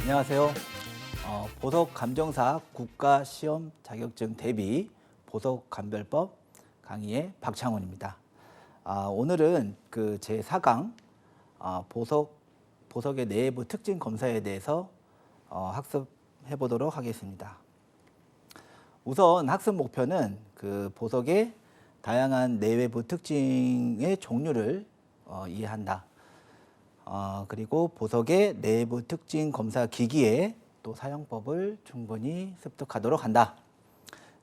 안녕하세요. 보석 감정사 국가시험 자격증 대비 보석 감별법 강의의 박창훈입니다. 오늘은 그 제4강 보석의 내부 특징 검사에 대해서 학습해 보도록 하겠습니다. 우선 학습 목표는 그 보석의 다양한 내외부 특징의 종류를 이해한다. 그리고 보석의 내부 특징 검사 기기의 또 사용법을 충분히 습득하도록 한다.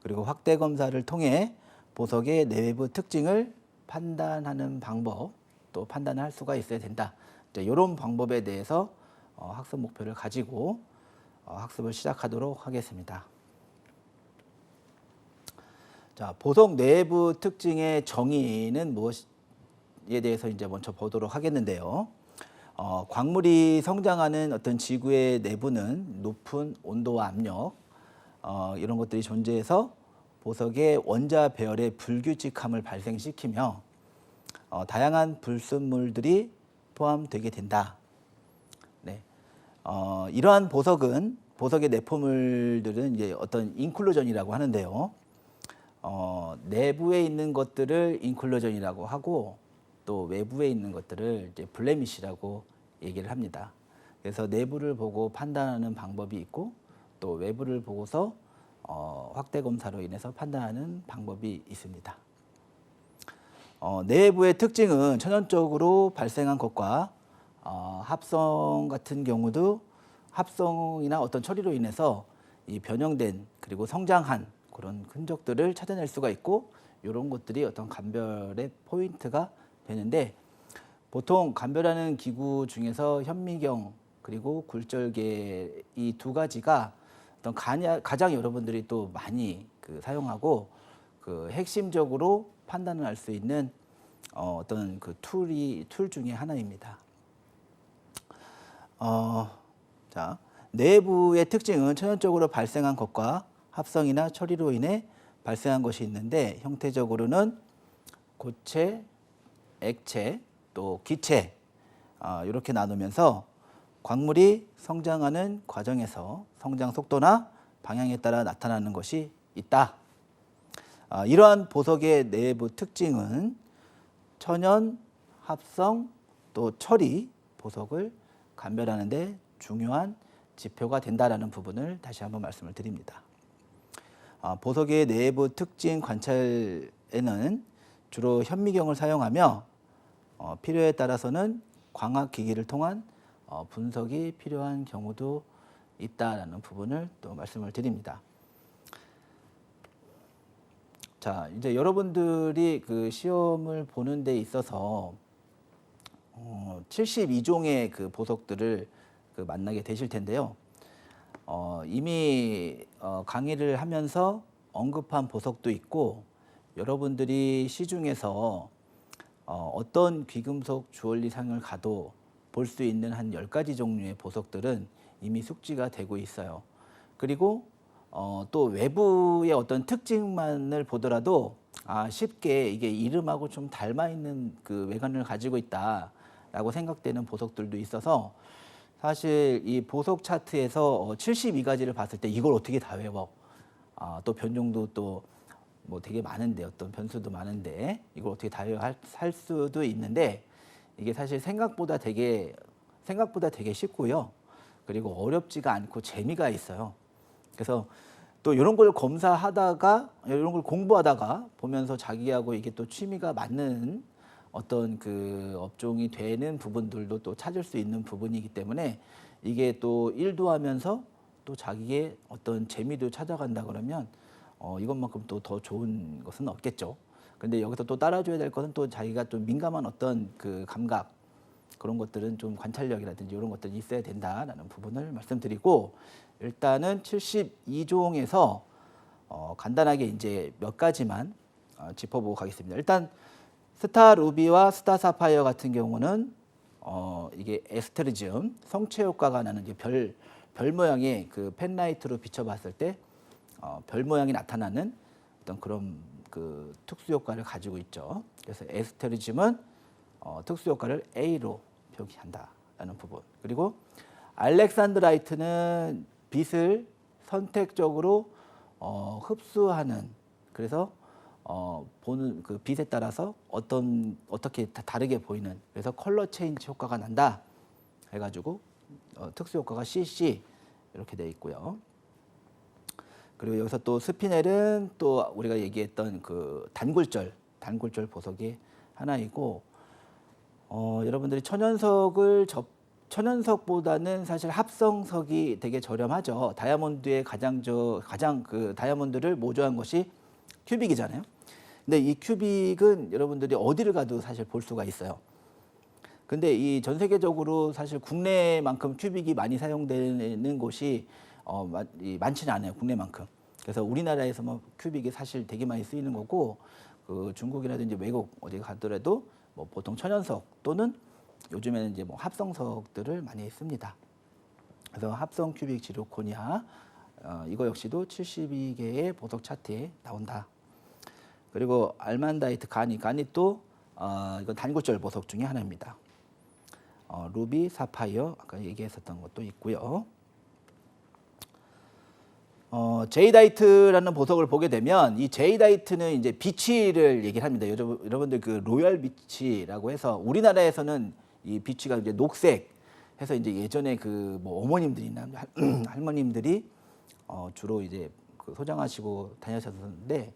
그리고 확대 검사를 통해 보석의 내외부 특징을 판단하는 방법, 또 판단을 할 수가 있어야 된다. 이런 방법에 대해서 학습 목표를 가지고 학습을 시작하도록 하겠습니다. 자, 보석 내부 특징의 정의는 무엇에 대해서 이제 먼저 보도록 하겠는데요. 광물이 성장하는 어떤 지구의 내부는 높은 온도와 압력 이런 것들이 존재해서 보석의 원자 배열의 불규칙함을 발생시키며 다양한 불순물들이 포함되게 된다. 네. 이러한 보석의 내포물들은 이제 어떤 인클루전이라고 하는데요. 내부에 있는 것들을 인클루전이라고 하고 또 외부에 있는 것들을 이제 블레미시라고 얘기를 합니다. 그래서 내부를 보고 판단하는 방법이 있고 또 외부를 보고서 확대 검사로 인해서 판단하는 방법이 있습니다. 내부의 특징은 천연적으로 발생한 것과 합성 같은 경우도 합성이나 어떤 처리로 인해서 이 변형된 그리고 성장한 그런 흔적들을 찾아낼 수가 있고 이런 것들이 어떤 감별의 포인트가 되는데 보통 감별하는 기구 중에서 현미경 그리고 굴절개 이 두 가지가 어떤 가장 여러분들이 또 많이 사용하고 핵심적으로 판단을 할 수 있는 어떤 툴 중에 하나입니다. 자, 내부의 특징은 천연적으로 발생한 것과 합성이나 처리로 인해 발생한 것이 있는데 형태적으로는 고체, 액체, 또 기체 이렇게 나누면서 광물이 성장하는 과정에서 성장 속도나 방향에 따라 나타나는 것이 있다. 이러한 보석의 내부 특징은 천연, 합성, 또 처리 보석을 감별하는 데 중요한 지표가 된다라는 부분을 다시 한번 말씀을 드립니다. 보석의 내부 특징 관찰에는 주로 현미경을 사용하며 필요에 따라서는 광학기기를 통한 분석이 필요한 경우도 있다라는 부분을 또 말씀을 드립니다. 자, 이제 여러분들이 그 시험을 보는 데 있어서 72종의 그 보석들을 만나게 되실 텐데요. 이미 강의를 하면서 언급한 보석도 있고 여러분들이 시중에서 어떤 귀금속 주얼리 상을 가도 볼 수 있는 한 10가지 종류의 보석들은 이미 숙지가 되고 있어요. 그리고 또 외부의 어떤 특징만을 보더라도 쉽게 이게 이름하고 좀 닮아 있는 그 외관을 가지고 있다라고 생각되는 보석들도 있어서 사실 이 보석 차트에서 72가지를 봤을 때 이걸 어떻게 다 외워? 또 변종도 또 뭐 되게 많은데 어떤 변수도 많은데 이걸 어떻게 다 외워할 수도 있는데 이게 사실 생각보다 되게 쉽고요. 그리고 어렵지가 않고 재미가 있어요. 그래서 또 이런 걸 검사하다가 이런 걸 공부하다가 보면서 자기하고 이게 또 취미가 맞는 어떤 그 업종이 되는 부분들도 또 찾을 수 있는 부분이기 때문에 이게 또 일도 하면서 또 자기의 어떤 재미도 찾아간다 그러면 이것만큼 또 더 좋은 것은 없겠죠. 근데 여기서 또 따라줘야 될 것은 또 자기가 좀 민감한 어떤 그 감각 그런 것들은 좀 관찰력이라든지 이런 것들이 있어야 된다라는 부분을 말씀드리고 일단은 72종에서 간단하게 이제 몇 가지만 짚어보고 가겠습니다. 일단 스타 루비와 스타 사파이어 같은 경우는 이게 에스테르지움 성체 효과가 나는 이제 별 모양의 그 펜라이트로 비춰봤을 때 별 모양이 나타나는 어떤 그런 그 특수 효과를 가지고 있죠. 그래서 에스테르지움은 특수 효과를 A로 표기한다라는 부분. 그리고 알렉산드라이트는 빛을 선택적으로 흡수하는, 그래서 보는 그 빛에 따라서 어떻게 다르게 보이는, 그래서 컬러 체인지 효과가 난다 해가지고 특수 효과가 CC 이렇게 돼 있고요. 그리고 여기서 또 스피넬은 또 우리가 얘기했던 그 단굴절 보석이 하나이고, 여러분들이 천연석보다는 사실 합성석이 되게 저렴하죠. 다이아몬드의 가장 그 다이아몬드를 모조한 것이 큐빅이잖아요. 근데 이 큐빅은 여러분들이 어디를 가도 사실 볼 수가 있어요. 근데 이 전 세계적으로 사실 국내만큼 큐빅이 많이 사용되는 곳이 많지는 않아요. 국내만큼. 그래서 우리나라에서 뭐 큐빅이 사실 되게 많이 쓰이는 거고, 그 중국이라든지 외국 어디 가더라도 뭐 보통 천연석 또는 요즘에는 이제 뭐 합성석들을 많이 씁니다. 그래서 합성 큐빅 지르코니아 이거 역시도 72개의 보석 차트에 나온다. 그리고 알만다이트 가니 또 이건 단굴절 보석 중에 하나입니다. 루비, 사파이어 아까 얘기했었던 것도 있고요. 제이다이트라는 보석을 보게 되면 이 제이다이트는 이제 비치를 얘기를 합니다. 여러분들 그 로얄 비치라고 해서 우리나라에서는 이 비치가 이제 녹색 해서 이제 예전에 그 뭐 어머님들이나 할머님들이 주로 이제 그 소장하시고 다니셨는데,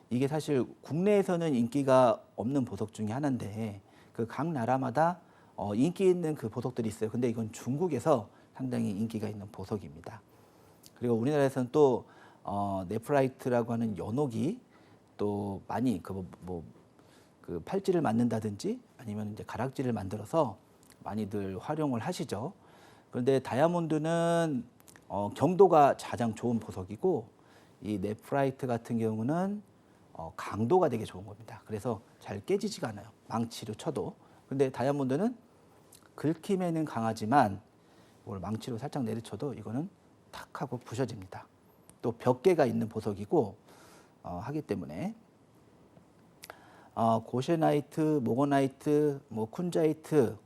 이게 사실 국내에서는 인기가 없는 보석 중에 하나인데 그 각 나라마다 인기 있는 그 보석들이 있어요. 근데 이건 중국에서 상당히 인기가 있는 보석입니다. 그리고 우리나라에서는 또 네프라이트라고 하는 연옥이 또 많이 그 팔찌를 만든다든지 아니면 이제 가락지를 만들어서 많이들 활용을 하시죠. 그런데 다이아몬드는 경도가 가장 좋은 보석이고, 이 네프라이트 같은 경우는 강도가 되게 좋은 겁니다. 그래서 잘 깨지지가 않아요. 망치로 쳐도. 근데 다이아몬드는 긁힘에는 강하지만 이걸 망치로 살짝 내리쳐도 이거는 탁 하고 부셔집니다. 또 벽계가 있는 보석이고 하기 때문에 고셰나이트, 모거나이트, 뭐 쿤자이트,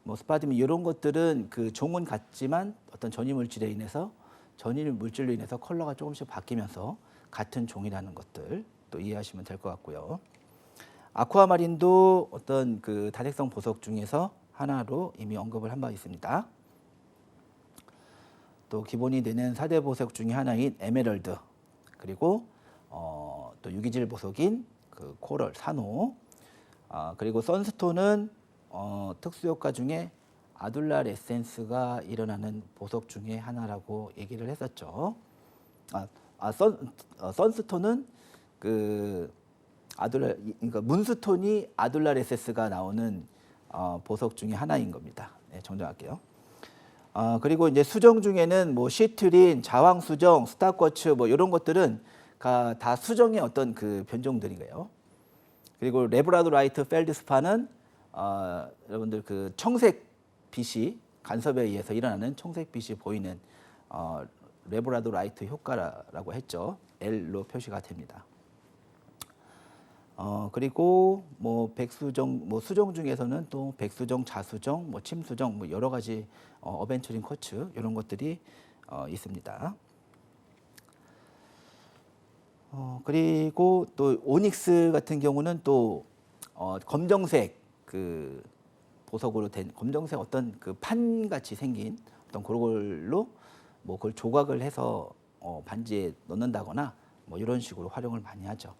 뭐 스파디움 이런 것들은 그 종은 같지만 어떤 전이 물질에 인해서 전이 물질로 인해서 컬러가 조금씩 바뀌면서 같은 종이라는 것들 또 이해하시면 될 것 같고요. 아쿠아마린도 어떤 그 다색성 보석 중에서 하나로 이미 언급을 한 바 있습니다. 또 기본이 되는 4대 보석 중에 하나인 에메랄드, 그리고 또 유기질 보석인 그 코럴, 산호, 그리고 선스톤은 특수 효과 중에 아둘랄 에센스가 일어나는 보석 중에 하나라고 얘기를 했었죠. 선스톤은 그 그러니까 문스톤이 아둘랄 에센스가 나오는 보석 중에 하나인 겁니다. 네, 정정할게요. 그리고 이제 수정 중에는 뭐 시트린, 자황 수정, 스타쿼츠 뭐 이런 것들은 다 수정의 어떤 그 변종들이에요. 그리고 레브라도라이트 펠드스파는 여러분들 그 청색 빛이 간섭에 의해서 일어나는 청색 빛이 보이는 레브라도라이트 효과라고 했죠. L로 표시가 됩니다. 그리고 뭐 백수정, 뭐 수정 중에서는 또 백수정, 자수정, 뭐 침수정, 뭐 여러 가지 어벤처링 쿼츠 이런 것들이 있습니다. 그리고 또 오닉스 같은 경우는 또 검정색 그 보석으로 된 검정색 어떤 그 판 같이 생긴 어떤 그런 걸로 뭐 그걸 조각을 해서 반지에 넣는다거나 뭐 이런 식으로 활용을 많이 하죠.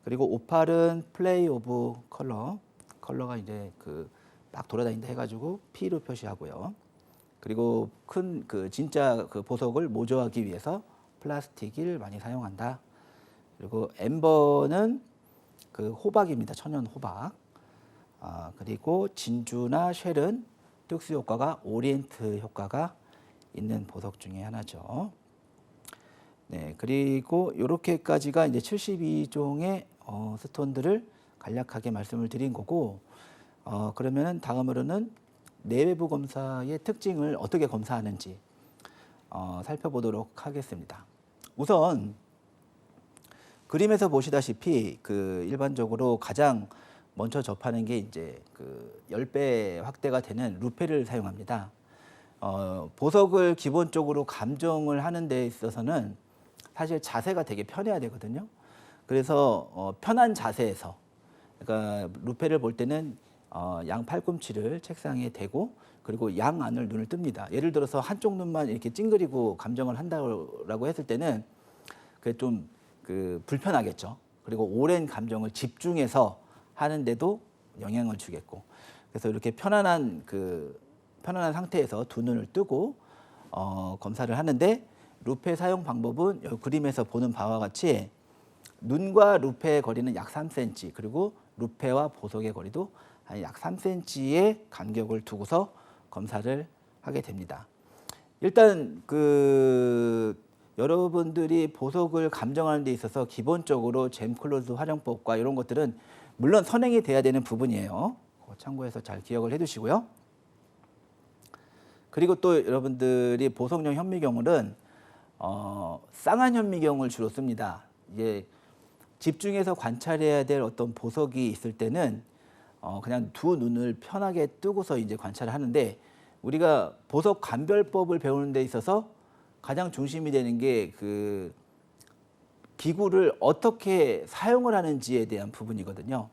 그리고 오팔은 플레이 오브 컬러가 이제 그 막 돌아다닌다 해가지고 P로 표시하고요. 그리고 큰 그 진짜 그 보석을 모조하기 위해서 플라스틱을 많이 사용한다. 그리고 엠버는 그 호박입니다. 천연 호박. 그리고 진주나 쉘은 특수 효과가 오리엔트 효과가 있는 보석 중에 하나죠. 네, 그리고 이렇게까지가 이제 72종의 스톤들을 간략하게 말씀을 드린 거고, 그러면은 다음으로는 내외부 검사의 특징을 어떻게 검사하는지 살펴보도록 하겠습니다. 우선 그림에서 보시다시피 그 일반적으로 가장 먼저 접하는 게 이제 그 10배 확대가 되는 루페를 사용합니다. 보석을 기본적으로 감정을 하는 데 있어서는 사실 자세가 되게 편해야 되거든요. 그래서 편한 자세에서, 그러니까 루페를 볼 때는 양 팔꿈치를 책상에 대고 그리고 양 안을 눈을 뜹니다. 예를 들어서 한쪽 눈만 이렇게 찡그리고 감정을 한다고 했을 때는 그게 좀 불편하겠죠. 그리고 오랜 감정을 집중해서 하는데도 영향을 주겠고. 그래서 이렇게 편안한 상태에서 두 눈을 뜨고 검사를 하는데, 루페 사용 방법은 여기 그림에서 보는 바와 같이 눈과 루페의 거리는 약 3cm, 그리고 루페와 보석의 거리도 약 3cm의 간격을 두고서 검사를 하게 됩니다. 일단 여러분들이 보석을 감정하는 데 있어서 기본적으로 잼클로즈 활용법과 이런 것들은 물론 선행이 돼야 되는 부분이에요. 참고해서 잘 기억을 해두시고요. 그리고 또 여러분들이 보석용 현미경은 쌍안 현미경을 주로 씁니다. 이제 집중해서 관찰해야 될 어떤 보석이 있을 때는 그냥 두 눈을 편하게 뜨고서 이제 관찰을 하는데, 우리가 보석 감별법을 배우는 데 있어서 가장 중심이 되는 게 기구를 어떻게 사용을 하는지에 대한 부분이거든요.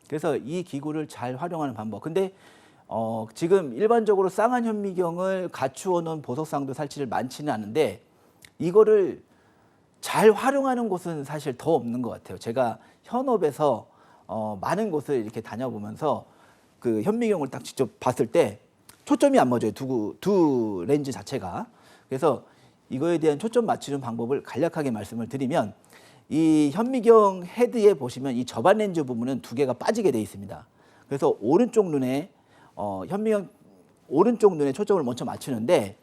그래서 이 기구를 잘 활용하는 방법. 근데 지금 일반적으로 쌍안 현미경을 갖추어 놓은 보석상도 사실 많지는 않은데, 이거를 잘 활용하는 곳은 사실 더 없는 것 같아요. 제가 현업에서 많은 곳을 이렇게 다녀보면서 그 현미경을 딱 직접 봤을 때 초점이 안 맞아요. 두 렌즈 자체가. 그래서 이거에 대한 초점 맞추는 방법을 간략하게 말씀을 드리면, 이 현미경 헤드에 보시면 이 저반 렌즈 부분은 두 개가 빠지게 되어 있습니다. 그래서 오른쪽 눈에 현미경 오른쪽 눈에 초점을 먼저 맞추는데,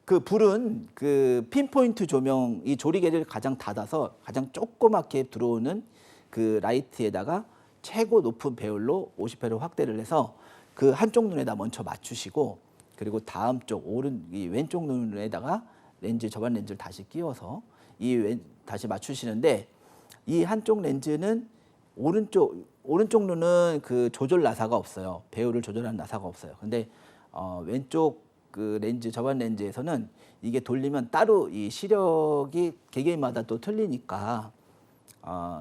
그 불은 핀포인트 조명, 이 조리개를 가장 닫아서 가장 조그맣게 들어오는 그 라이트에다가 최고 높은 배율로 50회로 확대를 해서 그 한쪽 눈에다 먼저 맞추시고, 그리고 다음 쪽 이 왼쪽 눈에다가 저반 렌즈를 다시 끼워서 다시 맞추시는데, 이 한쪽 렌즈는 오른쪽 눈은 조절 나사가 없어요. 배율을 조절하는 나사가 없어요. 근데 왼쪽 저반 렌즈에서는 이게 돌리면 따로 이 시력이 개개인마다 또 틀리니까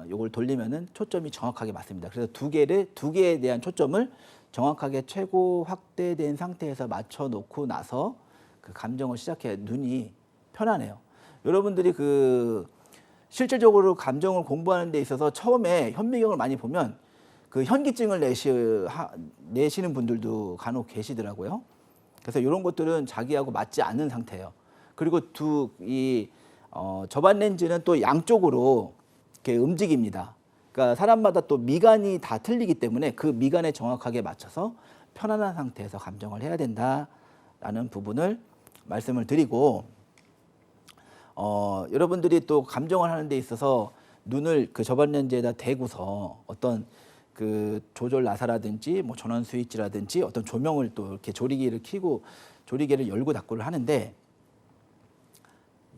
요걸 돌리면은 초점이 정확하게 맞습니다. 그래서 두 개에 대한 초점을 정확하게 최고 확대된 상태에서 맞춰 놓고 나서 감정을 시작해야 눈이 편안해요. 여러분들이 실질적으로 감정을 공부하는 데 있어서 처음에 현미경을 많이 보면 현기증을 내시는 분들도 간혹 계시더라고요. 그래서 이런 것들은 자기하고 맞지 않는 상태예요. 그리고 저반 렌즈는 또 양쪽으로 이렇게 움직입니다. 그러니까 사람마다 또 미간이 다 틀리기 때문에 그 미간에 정확하게 맞춰서 편안한 상태에서 감정을 해야 된다라는 부분을 말씀을 드리고, 여러분들이 또 감정을 하는 데 있어서 눈을 저반 렌즈에다 대고서 어떤 조절 나사라든지 뭐 전원 스위치라든지 어떤 조명을 또 이렇게 조리개를 켜고 조리개를 열고 닫고를 하는데,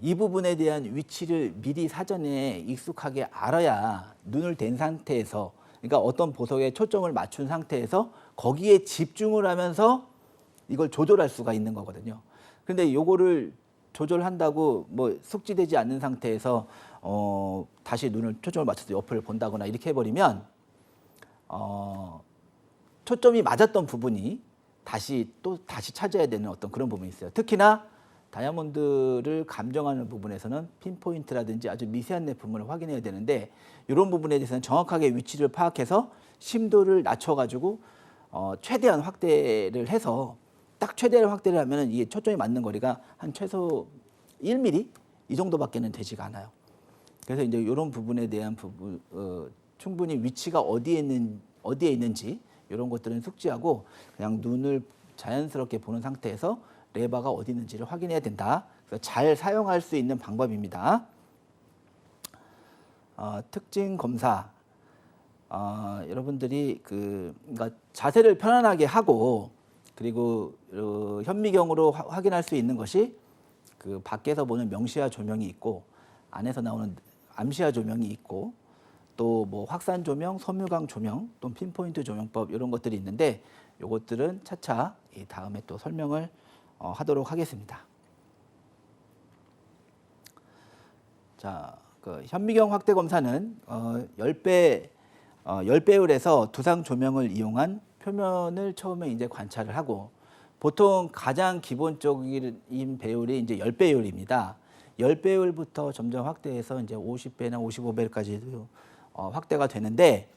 이 부분에 대한 위치를 미리 사전에 익숙하게 알아야 눈을 댄 상태에서, 그러니까 어떤 보석에 초점을 맞춘 상태에서 거기에 집중을 하면서 이걸 조절할 수가 있는 거거든요. 근데 요거를 조절한다고 뭐 숙지되지 않는 상태에서 다시 눈을 초점을 맞춰서 옆을 본다거나 이렇게 해버리면 초점이 맞았던 부분이 다시 찾아야 되는 어떤 그런 부분이 있어요. 특히나 다이아몬드를 감정하는 부분에서는 핀포인트라든지 아주 미세한 내품을 확인해야 되는데, 이런 부분에 대해서는 정확하게 위치를 파악해서 심도를 낮춰가지고 최대한 확대를 해서, 딱 최대한 확대를 하면 이게 초점이 맞는 거리가 한 최소 1mm 이 정도밖에는 되지가 않아요. 그래서 이제 이런 부분에 대한 충분히 위치가 어디에 있는지 이런 것들은 숙지하고 그냥 눈을 자연스럽게 보는 상태에서 레바가 어디 있는지를 확인해야 된다. 그래서 잘 사용할 수 있는 방법입니다. 특징 검사. 여러분들이 그러니까 자세를 편안하게 하고, 그리고 현미경으로 확인할 수 있는 것이 밖에서 보는 명시화 조명이 있고, 안에서 나오는 암시화 조명이 있고, 또 뭐 확산 조명, 섬유광 조명, 또 핀포인트 조명법 이런 것들이 있는데, 요것들은 차차 다음에 또 설명을 하도록 하겠습니다. 자, 그 현미경 확대 검사는 10배율에서 두상 조명을 이용한 표면을 처음에 이제 관찰을 하고, 보통 가장 기본적인 배율이 이제 10배율입니다. 10배율부터 점점 확대해서 이제 50배나 55배까지도 확대가 되는데,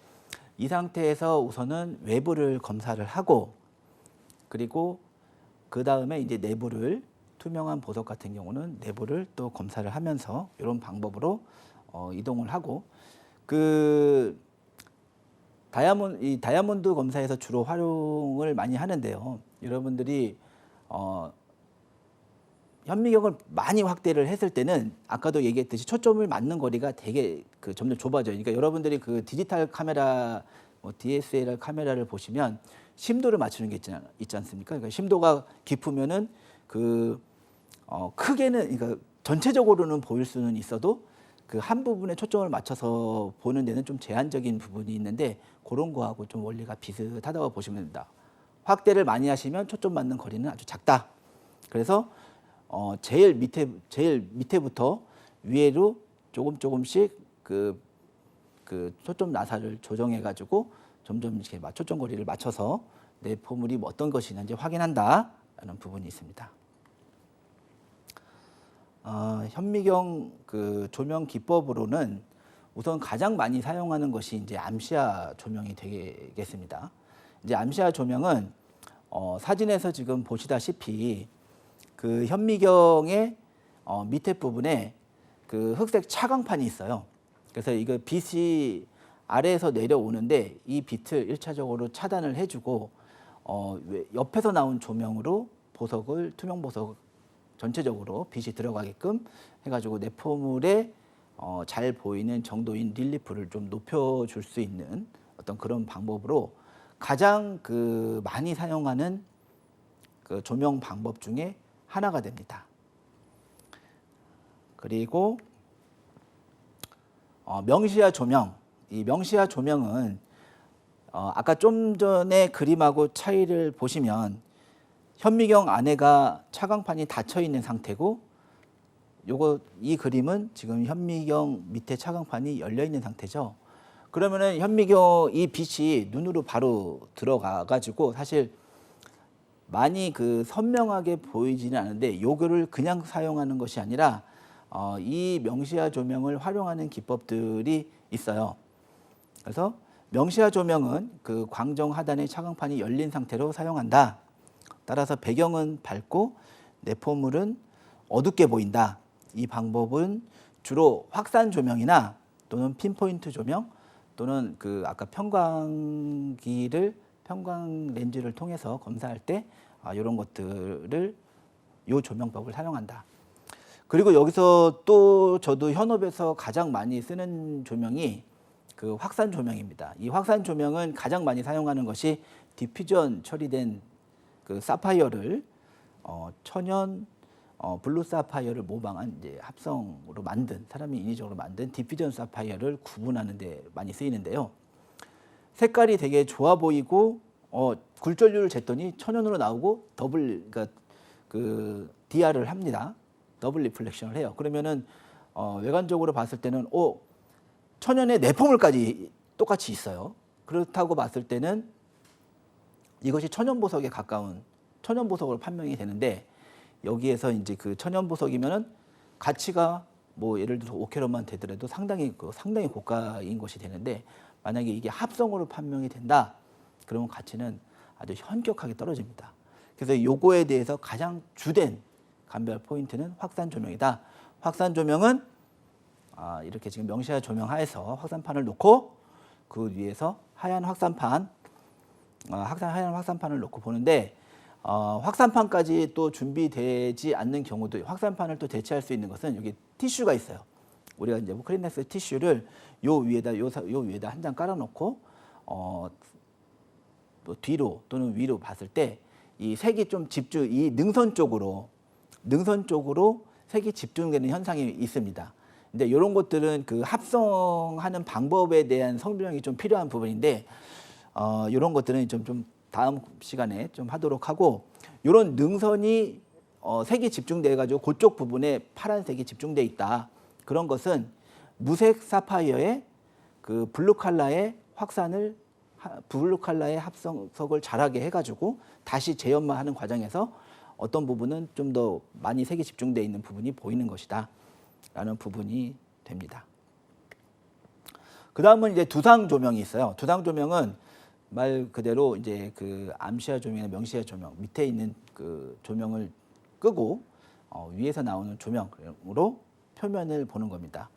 이 상태에서 우선은 외부를 검사를 하고, 그리고 그 다음에 이제 내부를, 투명한 보석 같은 경우는 내부를 또 검사를 하면서 이런 방법으로 이동을 하고, 그 다이아몬드 검사에서 주로 활용을 많이 하는데요. 여러분들이 현미경을 많이 확대를 했을 때는 아까도 얘기했듯이 초점을 맞는 거리가 되게 점점 좁아져요. 그러니까 여러분들이 그 디지털 카메라, DSLR 카메라를 보시면 심도를 맞추는 게 있지 않습니까? 그러니까 심도가 깊으면은 크게는, 그러니까 전체적으로는 보일 수는 있어도 그 한 부분에 초점을 맞춰서 보는 데는 좀 제한적인 부분이 있는데, 그런 거하고 좀 원리가 비슷하다고 보시면 됩니다. 확대를 많이 하시면 초점 맞는 거리는 아주 작다. 그래서 제일 밑에부터 위로 조금씩 그 초점 나사를 조정해 가지고 점점 이렇게 초점 거리를 맞춰서 내 포물이 어떤 것이 있는지 확인한다라는 부분이 있습니다. 현미경 그 조명 기법으로는 우선 가장 많이 사용하는 것이 이제 암시야 조명이 되겠습니다. 이제 암시야 조명은 사진에서 지금 보시다시피 그 현미경의 밑에 부분에 그 흑색 차광판이 있어요. 그래서 이거 빛이 아래에서 내려오는데 이 빛을 1차적으로 차단을 해주고 옆에서 나온 조명으로 보석을, 투명 보석 전체적으로 빛이 들어가게끔 해가지고 내 포물에 잘 보이는 정도인 릴리프를 좀 높여줄 수 있는 어떤 그런 방법으로 가장 그 많이 사용하는 그 조명 방법 중에 하나가 됩니다. 그리고 명시야 조명. 이 명시야 조명은 아까 좀 전에 그림하고 차이를 보시면 현미경 안에가 차광판이 닫혀 있는 상태고, 이 그림은 지금 현미경 밑에 차광판이 열려 있는 상태죠. 그러면은 현미경 이 빛이 눈으로 바로 들어가 가지고 사실 많이 그 선명하게 보이지는 않은데, 요거를 그냥 사용하는 것이 아니라 이 명시야 조명을 활용하는 기법들이 있어요. 그래서 명시야 조명은 그 광정 하단의 차광판이 열린 상태로 사용한다. 따라서 배경은 밝고 내 포물은 어둡게 보인다. 이 방법은 주로 확산 조명이나 또는 핀포인트 조명, 또는 그 아까 평광 렌즈를 통해서 검사할 때 이런 것들을, 이 조명법을 사용한다. 그리고 여기서 또 저도 현업에서 가장 많이 쓰는 조명이 그 확산 조명입니다. 이 확산 조명은 가장 많이 사용하는 것이 디퓨전 처리된 그 사파이어를 천연 블루 사파이어를 모방한 이제 합성으로 만든, 사람이 인위적으로 만든 디퓨전 사파이어를 구분하는 데 많이 쓰이는데요. 색깔이 되게 좋아 보이고 굴절률을 쟀더니 천연으로 나오고 그러니까 그 DR을 합니다. 더블 리플렉션을 해요. 그러면은 외관적으로 봤을 때는 천연의 내포물까지 똑같이 있어요. 그렇다고 봤을 때는 이것이 천연 보석에 가까운 천연 보석으로 판명이 되는데, 여기에서 이제 그 천연 보석이면은 가치가 뭐 예를 들어서 5캐럿만 되더라도 상당히 고가인 것이 되는데, 만약에 이게 합성으로 판명이 된다, 그러면 가치는 아주 현격하게 떨어집니다. 그래서 요거에 대해서 가장 주된 감별 포인트는 확산 조명이다. 확산 조명은 이렇게 지금 명시야 조명 하에서 확산판을 놓고 그 위에서 하얀 확산판을 놓고 보는데, 확산판까지 또 준비되지 않는 경우도, 확산판을 또 대체할 수 있는 것은 여기 티슈가 있어요. 우리가 이제 크린넥스 티슈를 요 위에다 한 장 깔아놓고 또 뒤로 또는 위로 봤을 때 이 색이 좀 이 능선 쪽으로 색이 집중되는 현상이 있습니다. 근데 이런 것들은 그 합성하는 방법에 대한 설명이 좀 필요한 부분인데, 이런 것들은 좀 다음 시간에 좀 하도록 하고, 이런 능선이 색이 집중돼 가지고 그쪽 부분에 파란색이 집중돼 있다. 그런 것은 무색 사파이어의 그 블루 컬러의 확산을 블루 컬러의 합성석을 잘하게 해가지고 다시 재연마하는 과정에서 어떤 부분은 좀 더 많이 색이 집중돼 있는 부분이 보이는 것이다 라는 부분이 됩니다. 그 다음은 이제 두상 조명이 있어요. 두상 조명은 말 그대로 이제 그 암시야 조명이나 명시야 조명 밑에 있는 그 조명을 끄고 위에서 나오는 조명으로 표면을 보는 겁니다.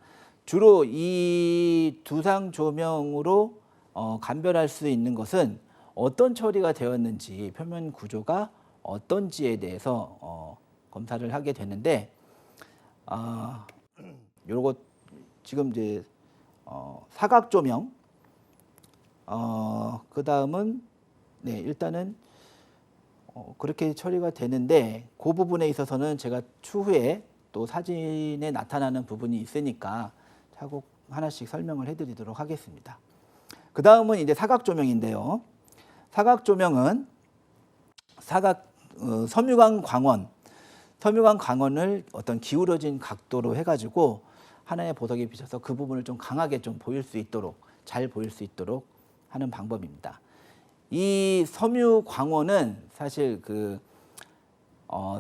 주로 이 두상 조명으로 감별할 수 있는 것은 어떤 처리가 되었는지 표면 구조가 어떤지에 대해서 검사를 하게 되는데 요거 지금 이제 사각 조명 그 다음은 네 일단은 그렇게 처리가 되는데 그 부분에 있어서는 제가 추후에 또 사진에 나타나는 부분이 있으니까 차곡 하나씩 설명을 해드리도록 하겠습니다. 그 다음은 이제 사각 조명인데요. 사각 조명은 섬유광 광원을 어떤 기울어진 각도로 해가지고 하나의 보석에 비춰서 그 부분을 좀 강하게 좀 보일 수 있도록 잘 보일 수 있도록 하는 방법입니다. 이 섬유 광원은 사실 그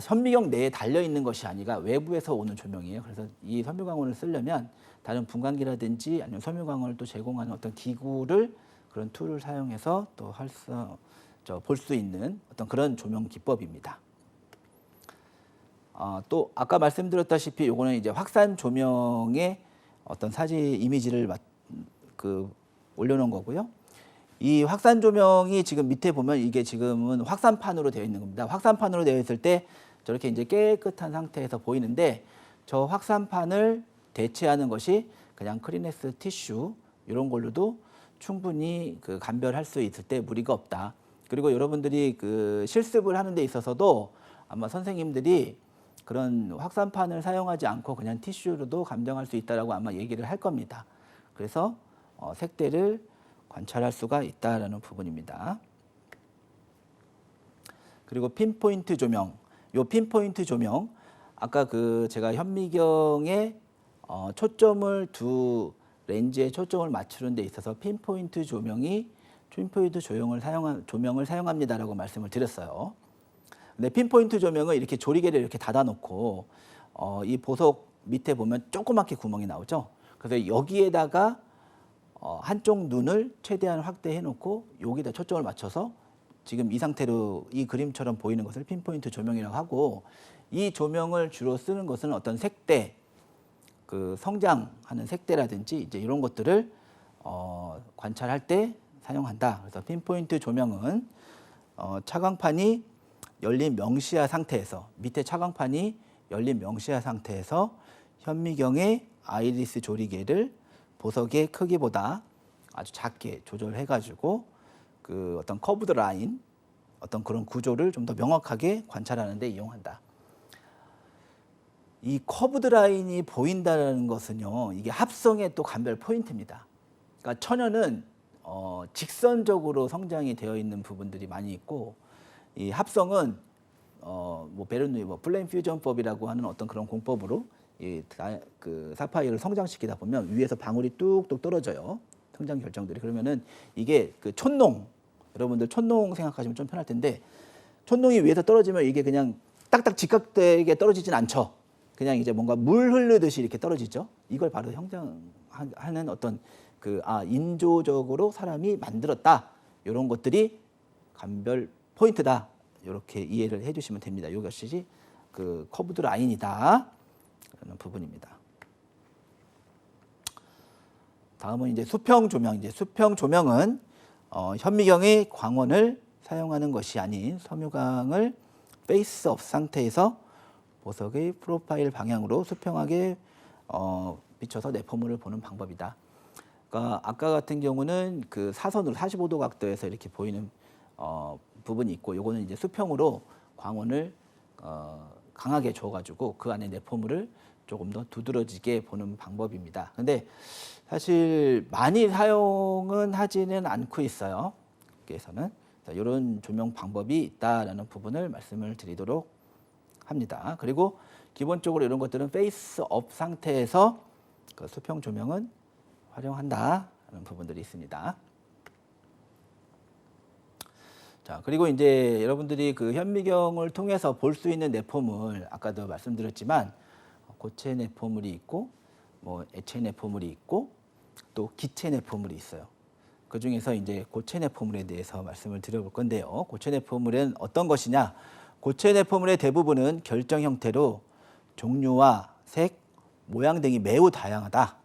현미경 내에 달려 있는 것이 아니라 외부에서 오는 조명이에요. 그래서 이 섬유 광원을 쓰려면 다른 분광기라든지 아니면 섬유 광원을 또 제공하는 어떤 기구를 그런 툴을 사용해서 또 볼 수 있는 어떤 그런 조명 기법입니다. 또 아까 말씀드렸다시피 요거는 이제 확산 조명의 어떤 사진 이미지를 올려놓은 거고요. 이 확산 조명이 지금 밑에 보면 이게 지금은 확산판으로 되어 있는 겁니다. 확산판으로 되어 있을 때 저렇게 이제 깨끗한 상태에서 보이는데 저 확산판을 대체하는 것이 그냥 크리네스 티슈 이런 걸로도 충분히 그 감별할 수 있을 때 무리가 없다. 그리고 여러분들이 그 실습을 하는 데 있어서도 아마 선생님들이 그런 확산판을 사용하지 않고 그냥 티슈로도 감정할 수 있다라고 아마 얘기를 할 겁니다. 그래서 색대를 관찰할 수가 있다라는 부분입니다. 그리고 핀포인트 조명. 요 핀포인트 조명 아까 그 제가 현미경에 초점을 렌즈에 초점을 맞추는 데 있어서 핀포인트 조명을 사용합니다라고 말씀을 드렸어요. 근데 핀포인트 조명은 이렇게 조리개를 이렇게 닫아놓고 이 보석 밑에 보면 조그맣게 구멍이 나오죠. 그래서 여기에다가 한쪽 눈을 최대한 확대해 놓고 여기다 초점을 맞춰서 지금 이 상태로 이 그림처럼 보이는 것을 핀포인트 조명이라고 하고 이 조명을 주로 쓰는 것은 어떤 색대, 그 성장하는 색대라든지 이제 이런 것들을 관찰할 때 사용한다. 그래서 핀포인트 조명은 차광판이 열린 명시야 상태에서 밑에 차광판이 열린 명시야 상태에서 현미경의 아이리스 조리개를 보석의 크기보다 아주 작게 조절해가지고 그 어떤 커브드 라인, 어떤 그런 구조를 좀 더 명확하게 관찰하는 데 이용한다. 이 커브드 라인이 보인다는 것은요, 이게 합성의 또 감별 포인트입니다. 그러니까 천연은 직선적으로 성장이 되어 있는 부분들이 많이 있고, 이 합성은 베르누이 플레임 퓨전법이라고 하는 어떤 그런 공법으로 그 사파이어를 성장시키다 보면 위에서 방울이 뚝뚝 떨어져요. 성장 결정들이. 그러면은 이게 그 촌농, 여러분들 촌농 생각하시면 좀 편할 텐데, 촌농이 위에서 떨어지면 이게 그냥 딱딱 직각되게 떨어지진 않죠. 그냥 이제 뭔가 물 흐르듯이 이렇게 떨어지죠. 이걸 바로 형성하는 어떤 인조적으로 사람이 만들었다. 이런 것들이 감별 포인트다. 이렇게 이해를 해주시면 됩니다. 이것이 그 커브드 라인이다. 라는 부분입니다. 다음은 이제 수평 조명. 수평 조명은 현미경의 광원을 사용하는 것이 아닌 섬유광을 페이스업 상태에서 보석의 프로파일 방향으로 수평하게 비춰서 내포물을 보는 방법이다. 그러니까 아까 같은 경우는 그 사선으로 45도 각도에서 이렇게 보이는 부분이 있고, 요거는 이제 수평으로 광원을 강하게 줘가지고 그 안에 내포물을 조금 더 두드러지게 보는 방법입니다. 근데 사실 많이 사용은 하지는 않고 있어요. 여기에서는 이런 조명 방법이 있다라는 부분을 말씀을 드리도록 합니다. 그리고 기본적으로 이런 것들은 페이스업 상태에서 그 수평 조명은 활용한다는 부분들이 있습니다. 자, 그리고 이제 여러분들이 그 현미경을 통해서 볼 수 있는 내포물, 아까도 말씀드렸지만 고체 내포물이 있고 뭐 액체 내포물이 있고 또 기체 내포물이 있어요. 그 중에서 이제 고체 내포물에 대해서 말씀을 드려볼 건데요. 고체 내포물은 어떤 것이냐? 고체 내포물의 대부분은 결정 형태로 종류와 색, 모양 등이 매우 다양하다.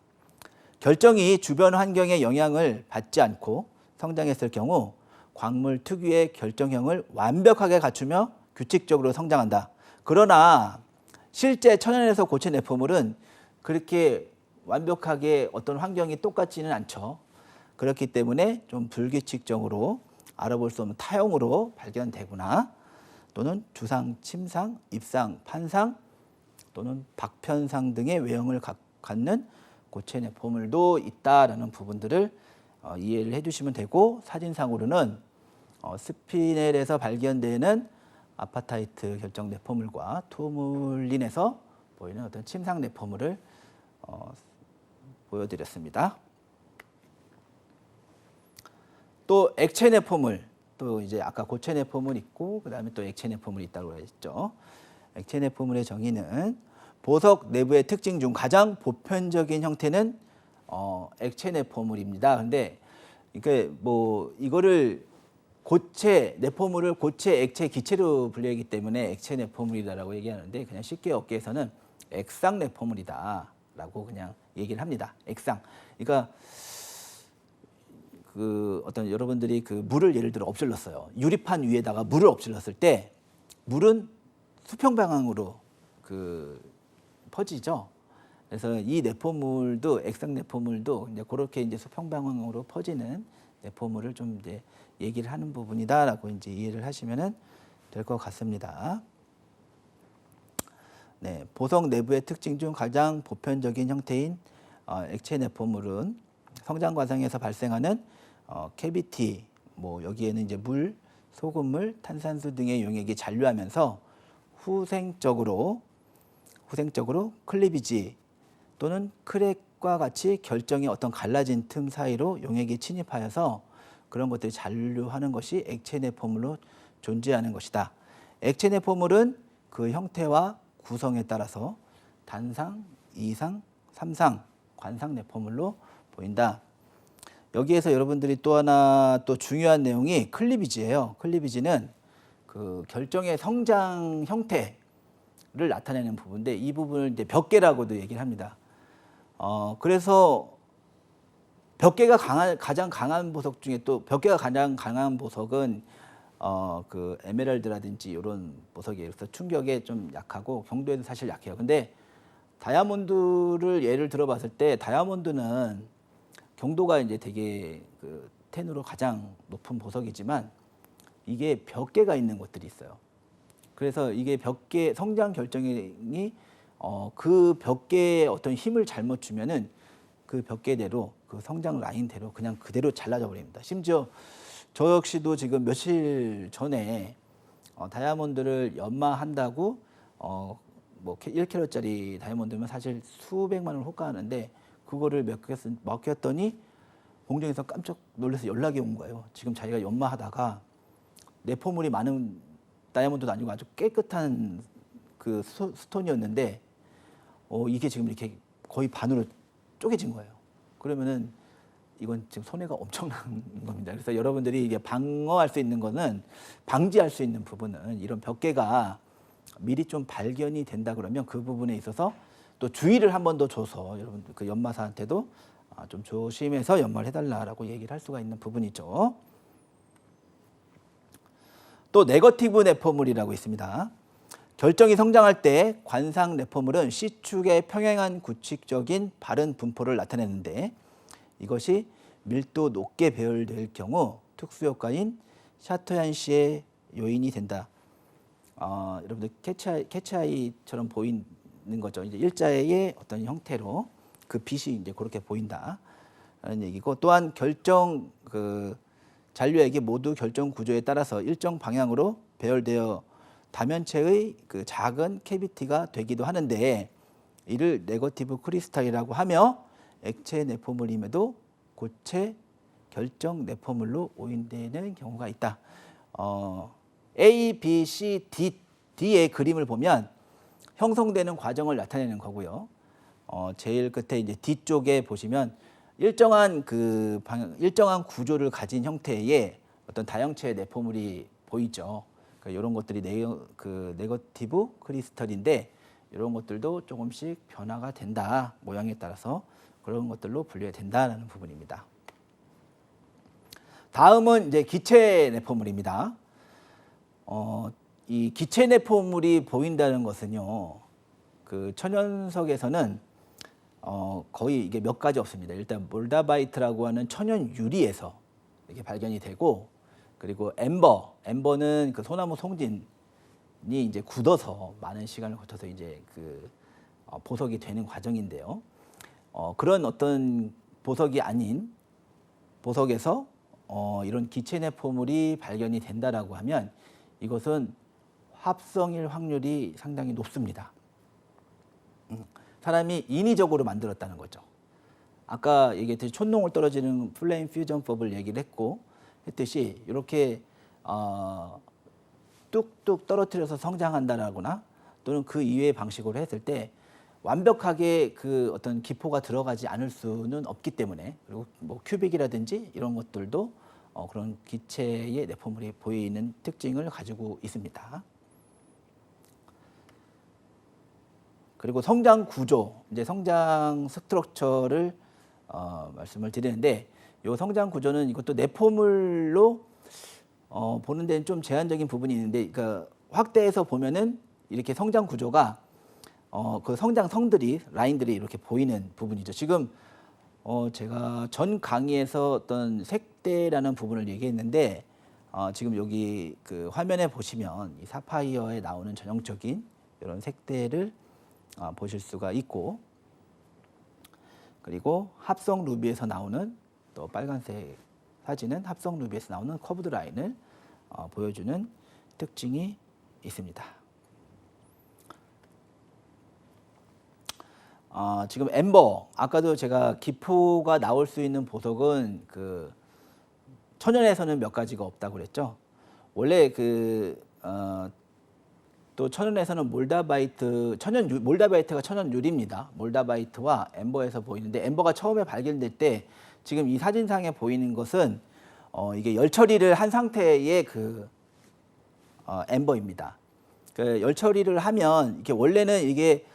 결정이 주변 환경의 영향을 받지 않고 성장했을 경우 광물 특유의 결정형을 완벽하게 갖추며 규칙적으로 성장한다. 그러나 실제 천연에서 고체 내포물은 그렇게 완벽하게 어떤 환경이 똑같지는 않죠. 그렇기 때문에 좀 불규칙적으로 알아볼 수 없는 타형으로 발견되거나 또는 주상, 침상, 입상, 판상 또는 박편상 등의 외형을 갖는 고체 내포물도 있다라는 부분들을 이해를 해주시면 되고, 사진상으로는 스피넬에서 발견되는 아파타이트 결정 내포물과 투물린에서 보이는 어떤 침상 내포물을 보여드렸습니다. 또 액체 내포물, 또 이제 아까 고체 내포물 있고 그다음에 또 액체 내포물이 있다고 했죠. 액체 내포물의 정의는 보석 내부의 특징 중 가장 보편적인 형태는 액체 내포물입니다. 근데 이게 뭐 이거를 고체 내포물을 고체, 액체, 기체로 분류하기 때문에 액체 내포물이다라고 얘기하는데, 그냥 쉽게 업계에서는 액상 내포물이다라고 그냥 얘기를 합니다. 액상. 그러니까 그 어떤 여러분들이 그 물을 예를 들어 엎질렀어요. 유리판 위에다가 물을 엎질렀을 때 물은 수평 방향으로 그 퍼지죠. 그래서 이 내포물도 액상 내포물도 이제 그렇게 이제 수평 방향으로 퍼지는 내포물을 좀 이제 얘기를 하는 부분이다라고 이제 이해를 하시면은 될 것 같습니다. 네, 보석 내부의 특징 중 가장 보편적인 형태인 액체 내포물은 성장 과정에서 발생하는 캐비티, 뭐 여기에는 이제 물, 소금물, 탄산수 등의 용액이 잔류하면서 후생적으로 클리비지 또는 크랙과 같이 결정이 어떤 갈라진 틈 사이로 용액이 침입하여서 그런 것들이 잔류하는 것이 액체 내포물로 존재하는 것이다. 액체 내포물은 그 형태와 구성에 따라서 단상, 이상, 삼상, 관상 내포물로 보인다. 여기에서 여러분들이 또 하나 또 중요한 내용이 클리비지예요. 클리비지는 그 결정의 성장 형태를 나타내는 부분인데, 이 부분을 이제 벽계라고도 얘기를 합니다. 그래서 벽계가 가장 강한 보석 중에 또 벽계가 가장 강한 보석은 그 에메랄드라든지 이런 보석에 서 충격에 좀 약하고 경도에도 사실 약해요. 근데 다이아몬드를 예를 들어봤을 때 다이아몬드는 경도가 이제 되게 그 텐으로 가장 높은 보석이지만 이게 벽계가 있는 것들이 있어요. 그래서 이게 벽계 성장 결정이 그 벽계에 어떤 힘을 잘못 주면은 그 벽계대로 그 성장 라인대로 그냥 그대로 잘라져 버립니다. 심지어 저 역시도 지금 며칠 전에 다이아몬드를 연마한다고 뭐 1kg짜리 다이아몬드면 사실 수백만 원을 호가하는데 그거를 맡겼더니 공장에서 깜짝 놀라서 연락이 온 거예요. 지금 자기가 연마하다가 내포물이 많은 다이아몬드도 아니고 아주 깨끗한 그 스톤이었는데 이게 지금 이렇게 거의 반으로 쪼개진 거예요. 그러면은 이건 지금 손해가 엄청난 겁니다. 그래서 여러분들이 이게 방어할 수 있는 거는, 방지할 수 있는 부분은 이런 벽계가 미리 좀 발견이 된다 그러면 그 부분에 있어서 또 주의를 한 번 더 줘서 여러분들 그 연마사한테도 좀 조심해서 연마를 해달라라고 얘기를 할 수가 있는 부분이죠. 또 네거티브 내포물이라고 있습니다. 결정이 성장할 때 관상 내포물은 C축의 평행한 규칙적인 바른 분포를 나타내는데, 이것이 밀도 높게 배열될 경우 특수효과인 샤토얀시의 요인이 된다. 여러분들 캐치아이처럼 보이는 거죠. 이제 일자의 어떤 형태로 그 빛이 이제 그렇게 보인다라는 얘기고, 또한 결정 잔류액이 모두 결정 구조에 따라서 일정 방향으로 배열되어 다면체의 그 작은 캐비티가 되기도 하는데 이를 네거티브 크리스탈이라고 하며 액체 내포물임에도 고체 결정 내포물로 오인되는 경우가 있다. A, B, C, D의 그림을 보면 형성되는 과정을 나타내는 거고요. 제일 끝에 이제 D 쪽에 보시면 일정한 일정한 구조를 가진 형태의 어떤 다형체 내포물이 보이죠. 그러니까 이런 것들이 네거티브 크리스털인데 이런 것들도 조금씩 변화가 된다. 모양에 따라서 그런 것들로 분류가 된다는 부분입니다. 다음은 이제 기체 내포물입니다. 이 기체 내포물이 보인다는 것은요, 그 천연석에서는 거의 이게 몇 가지 없습니다. 일단 몰다바이트라고 하는 천연 유리에서 이렇게 발견이 되고, 그리고 엠버는 그 소나무 송진이 이제 굳어서 많은 시간을 거쳐서 이제 보석이 되는 과정인데요. 그런 어떤 보석이 아닌 보석에서 이런 기체 내포물이 발견이 된다라고 하면 이것은 합성일 확률이 상당히 높습니다. 사람이 인위적으로 만들었다는 거죠. 아까 얘기했듯이 촌농을 떨어지는 플레임 퓨전법을 얘기를 했듯이 이렇게 뚝뚝 떨어뜨려서 성장한다라거나 또는 그 이외의 방식으로 했을 때 완벽하게 그 어떤 기포가 들어가지 않을 수는 없기 때문에, 그리고 뭐 큐빅이라든지 이런 것들도 그런 기체의 내포물이 보이는 특징을 가지고 있습니다. 그리고 성장 구조, 이제 성장 스트럭처를 말씀을 드리는데, 이 성장 구조는 이것도 내포물로 보는 데는 좀 제한적인 부분이 있는데, 그러니까 확대해서 보면은 이렇게 성장 구조가 그 성장성들이 라인들이 이렇게 보이는 부분이죠. 지금 제가 전 강의에서 어떤 색대라는 부분을 얘기했는데, 지금 여기 그 화면에 보시면 이 사파이어에 나오는 전형적인 이런 색대를 보실 수가 있고, 그리고 합성 루비에서 나오는 또 빨간색 사진은 합성 루비에서 나오는 커브드 라인을 보여주는 특징이 있습니다. 지금 엠버, 아까도 제가 기포가 나올 수 있는 보석은 그 천연에서는 몇 가지가 없다고 그랬죠. 원래 또 천연에서는 몰다바이트가 천연 유리입니다. 몰다바이트와 엠버에서 보이는데, 엠버가 처음에 발견될 때 지금 이 사진상에 보이는 것은 이게 열 처리를 한 상태의 엠버입니다. 열 처리를 하면 이게 원래는 이게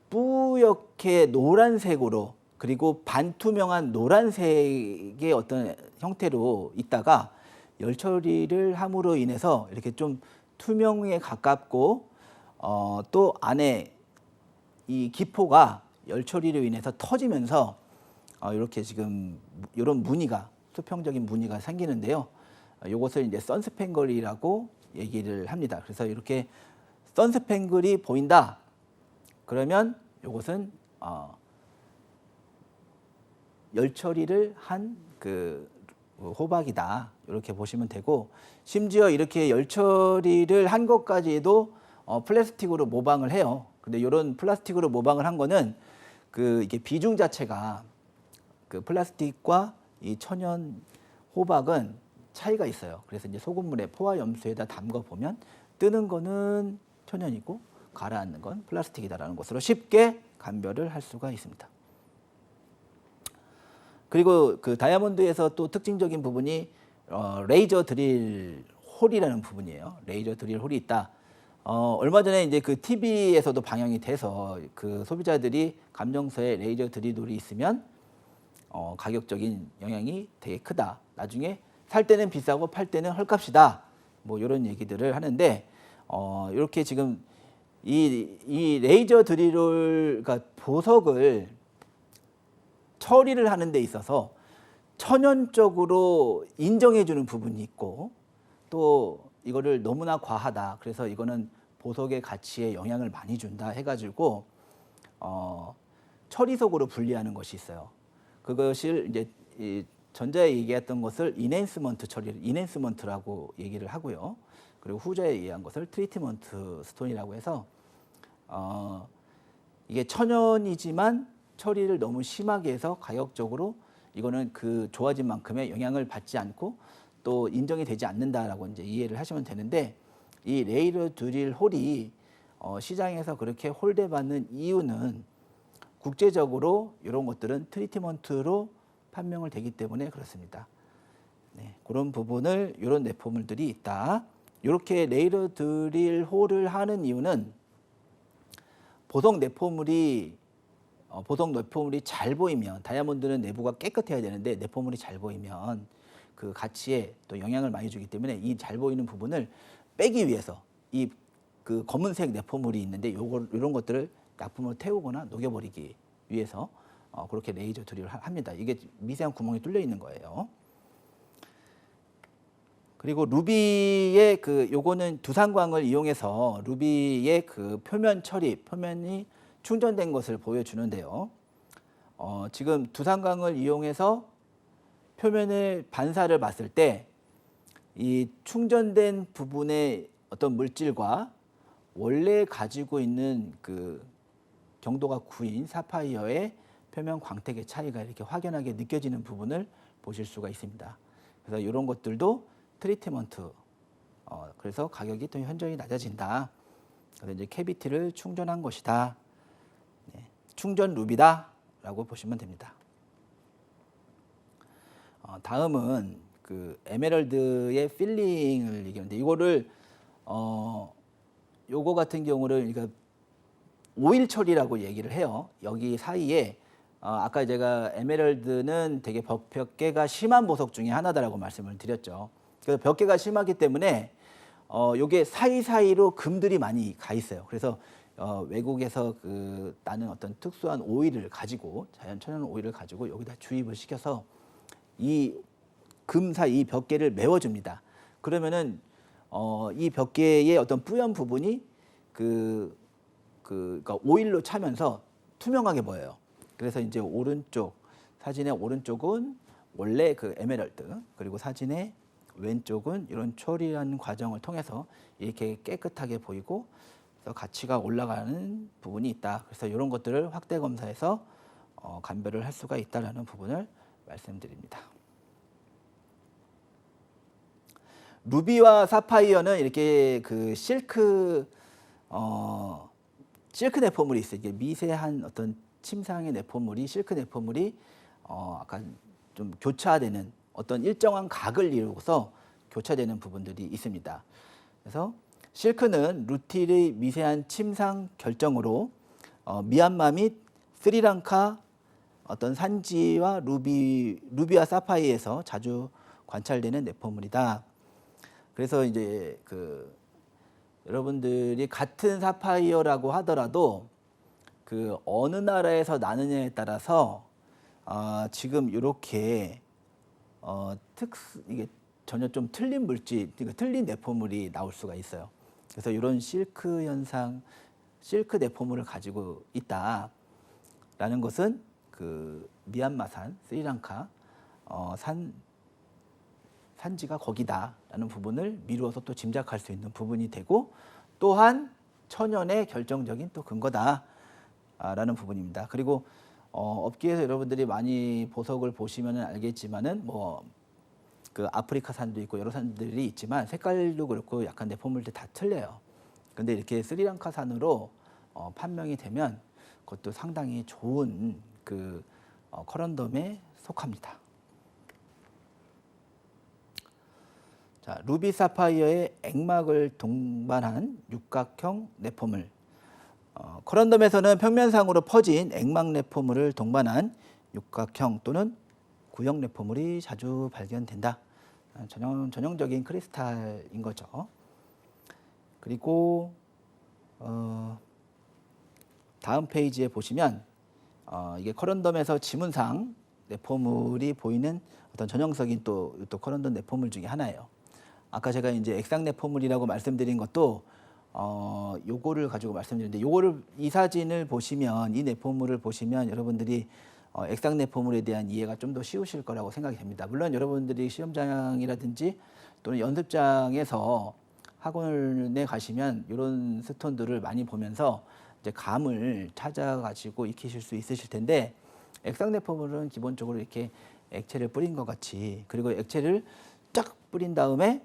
뿌옇게 노란색으로, 그리고 반투명한 노란색의 어떤 형태로 있다가 열 처리를 함으로 인해서 이렇게 좀 투명에 가깝고, 또 안에 이 기포가 열 처리로 인해서 터지면서 이렇게 지금 이런 무늬가, 수평적인 무늬가 생기는데요. 이것을 이제 선스팽글이라고 얘기를 합니다. 그래서 이렇게 선스팽글이 보인다. 그러면 이것은 열 처리를 한 호박이다, 이렇게 보시면 되고, 심지어 이렇게 열 처리를 한 것까지도 플라스틱으로 모방을 해요. 근데 이런 플라스틱으로 모방을 한 거는 이게 비중 자체가 그 플라스틱과 이 천연 호박은 차이가 있어요. 그래서 이제 소금물에 포화 염수에다 담가 보면 뜨는 거는 천연이고 가라앉는 건 플라스틱이다라는 것으로 쉽게 감별을 할 수가 있습니다. 그리고 그 다이아몬드에서 또 특징적인 부분이 레이저 드릴 홀이라는 부분이에요. 레이저 드릴 홀이 있다. 얼마 전에 이제 그 TV에서도 방영이 돼서 그 소비자들이 감정서에 레이저 드릴 홀이 있으면 가격적인 영향이 되게 크다. 나중에 살 때는 비싸고 팔 때는 헐값이다. 뭐 이런 얘기들을 하는데, 이렇게 지금 이 레이저 드릴홀, 그러니까 보석을 처리를 하는 데 있어서 천연적으로 인정해주는 부분이 있고, 또 이거를 너무나 과하다, 그래서 이거는 보석의 가치에 영향을 많이 준다 해가지고 처리석으로 분리하는 것이 있어요. 그것을 이제 전자에 얘기했던 것을 이넨스먼트 처리를 이넨스먼트라고 얘기를 하고요. 그리고 후자에 얘기한 것을 트리트먼트 스톤이라고 해서 이게 천연이지만 처리를 너무 심하게 해서 가격적으로 이거는 그 좋아진 만큼의 영향을 받지 않고 또 인정이 되지 않는다라고 이제 이해를 하시면 되는데, 이 레이저 드릴 홀이 시장에서 그렇게 홀대받는 이유는 국제적으로 이런 것들은 트리트먼트로 판명을 되기 때문에 그렇습니다. 네, 그런 부분을 이런 내포물들이 있다. 이렇게 레이저 드릴 홀을 하는 이유는 보석 내포물이 잘 보이면, 다이아몬드는 내부가 깨끗해야 되는데 내포물이 잘 보이면 그 가치에 또 영향을 많이 주기 때문에 이 잘 보이는 부분을 빼기 위해서 이 그 검은색 내포물이 있는데 이런 것들을 약품으로 태우거나 녹여버리기 위해서 그렇게 레이저 드릴을 합니다. 이게 미세한 구멍이 뚫려 있는 거예요. 그리고 루비의 요거는 두산광을 이용해서 루비의 그 표면 처리, 표면이 충전된 것을 보여주는데요. 지금 두산광을 이용해서 표면의 반사를 봤을 때 이 충전된 부분의 어떤 물질과 원래 가지고 있는 그 경도가 9인 사파이어의 표면 광택의 차이가 이렇게 확연하게 느껴지는 부분을 보실 수가 있습니다. 그래서 이런 것들도 트리트먼트, 그래서 가격이 또 현저히 낮아진다. 그래서 이제 캐비티를 충전한 것이다. 네, 충전 루비다라고 보시면 됩니다. 다음은 그 에메랄드의 필링을 얘기하는데, 이거를 요거 같은 경우를 그러니까 오일 처리라고 얘기를 해요. 여기 사이에 아까 제가 에메랄드는 되게 벽계가 심한 보석 중에 하나다라고 말씀을 드렸죠. 그래서 벽계가 심하기 때문에 요게 사이사이로 금들이 많이 가 있어요. 그래서 외국에서 나는 어떤 특수한 오일을 가지고, 자연 천연 오일을 가지고 여기다 주입을 시켜서 이 금 사이 이 벽계를 메워줍니다. 그러면은 이 벽계의 어떤 뿌연 부분이 그러니까 오일로 차면서 투명하게 보여요. 그래서 이제 사진의 오른쪽은 원래 그 에메랄드, 그리고 사진의 왼쪽은 이런 처리하는 과정을 통해서 이렇게 깨끗하게 보이고, 그래서 가치가 올라가는 부분이 있다. 그래서 이런 것들을 확대 검사해서 감별을 할 수가 있다라는 부분을 말씀드립니다. 루비와 사파이어는 이렇게 그 실크 내포물이 있어요. 이게 미세한 어떤 침상의 내포물이, 실크 내포물이 약간 좀 교차되는 어떤 일정한 각을 이루고서 교차되는 부분들이 있습니다. 그래서 실크는 루틸의 미세한 침상 결정으로 미얀마 및 스리랑카 어떤 산지와 루비와 사파이어에서 자주 관찰되는 내포물이다. 그래서 이제 여러분들이 같은 사파이어라고 하더라도 그 어느 나라에서 나느냐에 따라서 지금 이렇게 이게 전혀 좀 틀린 물질, 그러니까 틀린 내포물이 나올 수가 있어요. 그래서 이런 실크 현상, 실크 내포물을 가지고 있다라는 것은 그 미얀마산, 스리랑카 산지가 거기다라는 부분을 미루어서 또 짐작할 수 있는 부분이 되고, 또한 천연의 결정적인 또 근거다라는 부분입니다. 그리고 업계에서 여러분들이 많이 보석을 보시면 알겠지만은 그 아프리카 산도 있고 여러 산들이 있지만 색깔도 그렇고 약간 내포물들 다 틀려요. 근데 이렇게 스리랑카 산으로 판명이 되면 그것도 상당히 좋은 그 커런덤에 속합니다. 자, 루비 사파이어의 액막을 동반한 육각형 내포물. 커런덤에서는 평면상으로 퍼진 액막 내포물을 동반한 육각형 또는 구형 내포물이 자주 발견된다. 전형적인 크리스탈인 거죠. 그리고 다음 페이지에 보시면 이게 커런덤에서 지문상 내포물이 보이는 어떤 전형적인 또 커런덤 내포물 중에 하나예요. 아까 제가 이제 액상 내포물이라고 말씀드린 것도 요거를 가지고 말씀드렸는데, 이 사진을 보시면, 이 내포물을 보시면 여러분들이 액상 내포물에 대한 이해가 좀 더 쉬우실 거라고 생각이 됩니다. 물론 여러분들이 시험장이라든지 또는 연습장에서 학원에 가시면 이런 스톤들을 많이 보면서 이제 감을 찾아가지고 익히실 수 있으실 텐데, 액상 내포물은 기본적으로 이렇게 액체를 뿌린 것 같이, 그리고 액체를 쫙 뿌린 다음에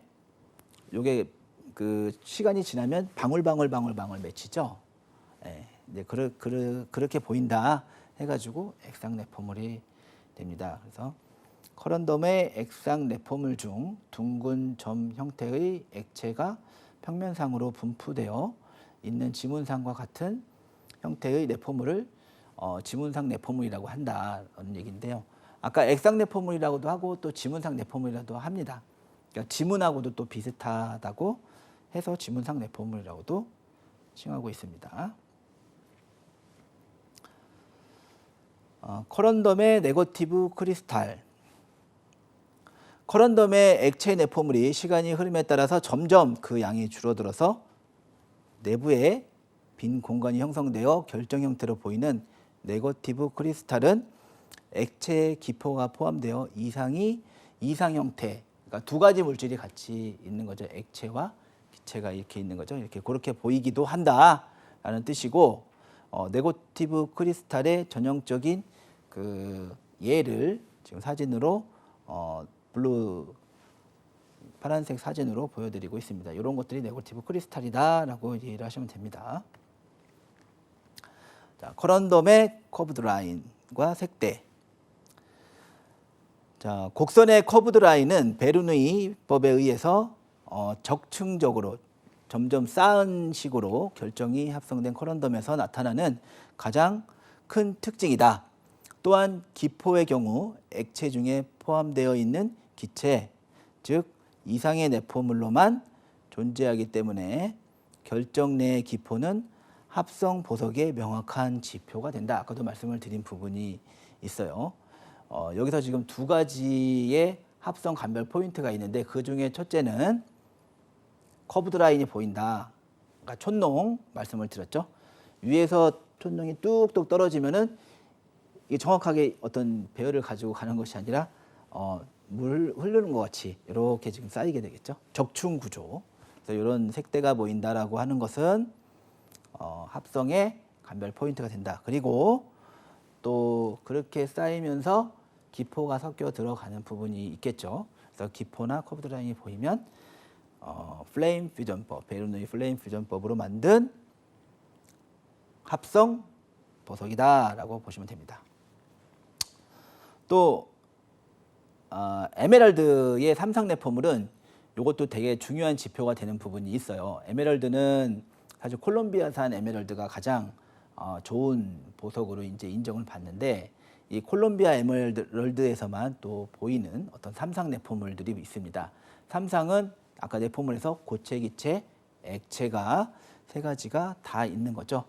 요게 그 시간이 지나면 방울방울 맺히죠. 예, 이제 그렇게 보인다 해가지고 액상 내포물이 됩니다. 그래서 커런덤의 액상 내포물 중 둥근 점 형태의 액체가 평면상으로 분포되어 있는 지문상과 같은 형태의 내포물을 지문상 내포물이라고 한다는 얘기인데요. 아까 액상 내포물이라고도 하고 또 지문상 내포물이라고도 합니다. 그러니까 지문하고도 또 비슷하다고 해서 지문상 내포물이라고도 칭하고 있습니다. 커런덤의 네거티브 크리스탈. 커런덤의 액체 내포물이 시간이 흐름에 따라서 점점 그 양이 줄어들어서 내부에 빈 공간이 형성되어 결정 형태로 보이는 네거티브 크리스탈은 액체 기포가 포함되어 이상 형태, 그러니까 두 가지 물질이 같이 있는 거죠. 액체와 기체가 이렇게 있는 거죠. 이렇게 그렇게 보이기도 한다라는 뜻이고, 네거티브 크리스탈의 전형적인 그 예를 지금 사진으로 파란색 사진으로 보여드리고 있습니다. 이런 것들이 네거티브 크리스탈이다라고 이해를 하시면 됩니다. 자, 커런덤의 커브드 라인과 색대. 자, 곡선의 커브드 라인은 베르누이법에 의해서 적층적으로 점점 쌓은 식으로 결정이 합성된 커런덤에서 나타나는 가장 큰 특징이다. 또한 기포의 경우 액체 중에 포함되어 있는 기체, 즉 이상의 내포물로만 존재하기 때문에 결정 내의 기포는 합성 보석의 명확한 지표가 된다. 아까도 말씀을 드린 부분이 있어요. 여기서 지금 두 가지의 합성 감별 포인트가 있는데, 그 중에 첫째는 커브드 라인이 보인다. 그러니까 촌농 말씀을 드렸죠. 위에서 촌농이 뚝뚝 떨어지면은 이게 정확하게 어떤 배열을 가지고 가는 것이 아니라 물 흐르는 것 같이 이렇게 지금 쌓이게 되겠죠. 적충 구조. 그래서 이런 색대가 보인다라고 하는 것은 합성의 감별 포인트가 된다. 그리고 또 그렇게 쌓이면서 기포가 섞여 들어가는 부분이 있겠죠. 그래서 기포나 커브드 라인이 보이면 플레임 퓨전법, 베르누이 플레임 퓨전법으로 만든 합성 보석이다라고 보시면 됩니다. 또 에메랄드의 삼상 내포물은 이것도 되게 중요한 지표가 되는 부분이 있어요. 에메랄드는 사실 콜롬비아산 에메랄드가 가장 좋은 보석으로 이제 인정을 받는데, 이 콜롬비아 에메랄드에서만 또 보이는 어떤 삼상 내포물들이 있습니다. 삼상은 아까 내포물에서 고체, 기체, 액체가 세 가지가 다 있는 거죠.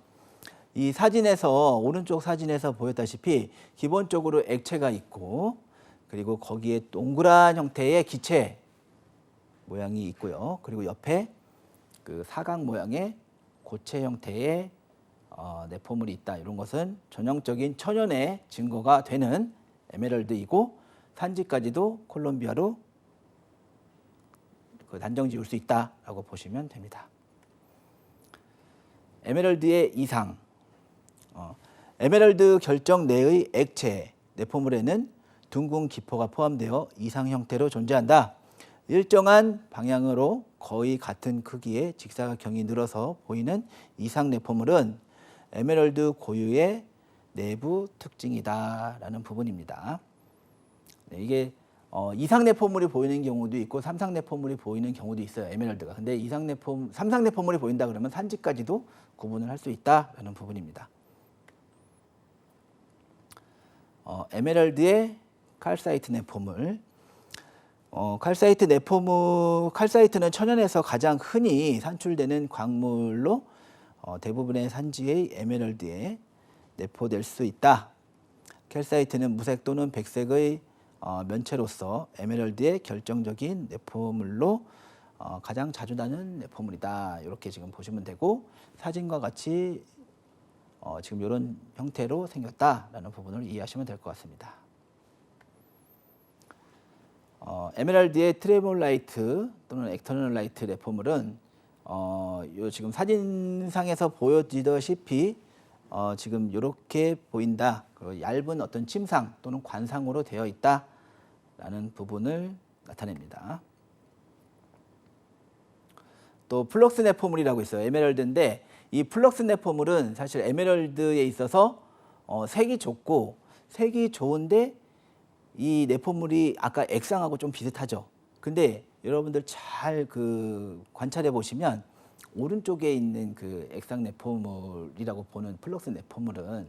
이 사진에서, 오른쪽 사진에서 보였다시피 기본적으로 액체가 있고, 그리고 거기에 동그란 형태의 기체 모양이 있고요. 그리고 옆에 그 사각 모양의 고체 형태의 내포물이 있다. 이런 것은 전형적인 천연의 증거가 되는 에메랄드이고, 산지까지도 콜롬비아로 단정 지을 수 있다라고 보시면 됩니다. 에메랄드의 이상. 에메랄드 결정 내의 액체 내포물에는 둥근 기포가 포함되어 이상 형태로 존재한다. 일정한 방향으로 거의 같은 크기의 직사각형이 늘어서 보이는 이상 내포물은 에메랄드 고유의 내부 특징이다라는 부분입니다. 네, 이게 이상 내포물이 보이는 경우도 있고 삼상 내포물이 보이는 경우도 있어요. 에메랄드가. 근데 삼상 내포물이 보인다 그러면 산지까지도 구분을 할 수 있다라는 부분입니다. 에메랄드의 칼사이트 내포물. 칼사이트는 천연에서 가장 흔히 산출되는 광물로 대부분의 산지의 에메랄드에 내포될 수 있다. 캘사이트는 무색 또는 백색의 면체로서 에메랄드의 결정적인 내포물로 가장 자주 나는 내포물이다. 이렇게 지금 보시면 되고, 사진과 같이 지금 이런 형태로 생겼다라는 부분을 이해하시면 될 것 같습니다. 에메랄드의 트레몰라이트 또는 엑터널 라이트 뇌포물은 요 지금 사진상에서 보여지다시피 지금 이렇게 보인다. 얇은 어떤 침상 또는 관상으로 되어 있다라는 부분을 나타냅니다. 또 플럭스 뇌포물이라고 있어요. 에메랄드인데 이 플럭스 뇌포물은 사실 에메랄드에 있어서 색이 좋고 색이 좋은데 이 뇌포물이 아까 액상하고 좀 비슷하죠. 근데 여러분들 잘 관찰해 보시면 오른쪽에 있는 그 액상 뇌포물이라고 보는 플럭스 뇌포물은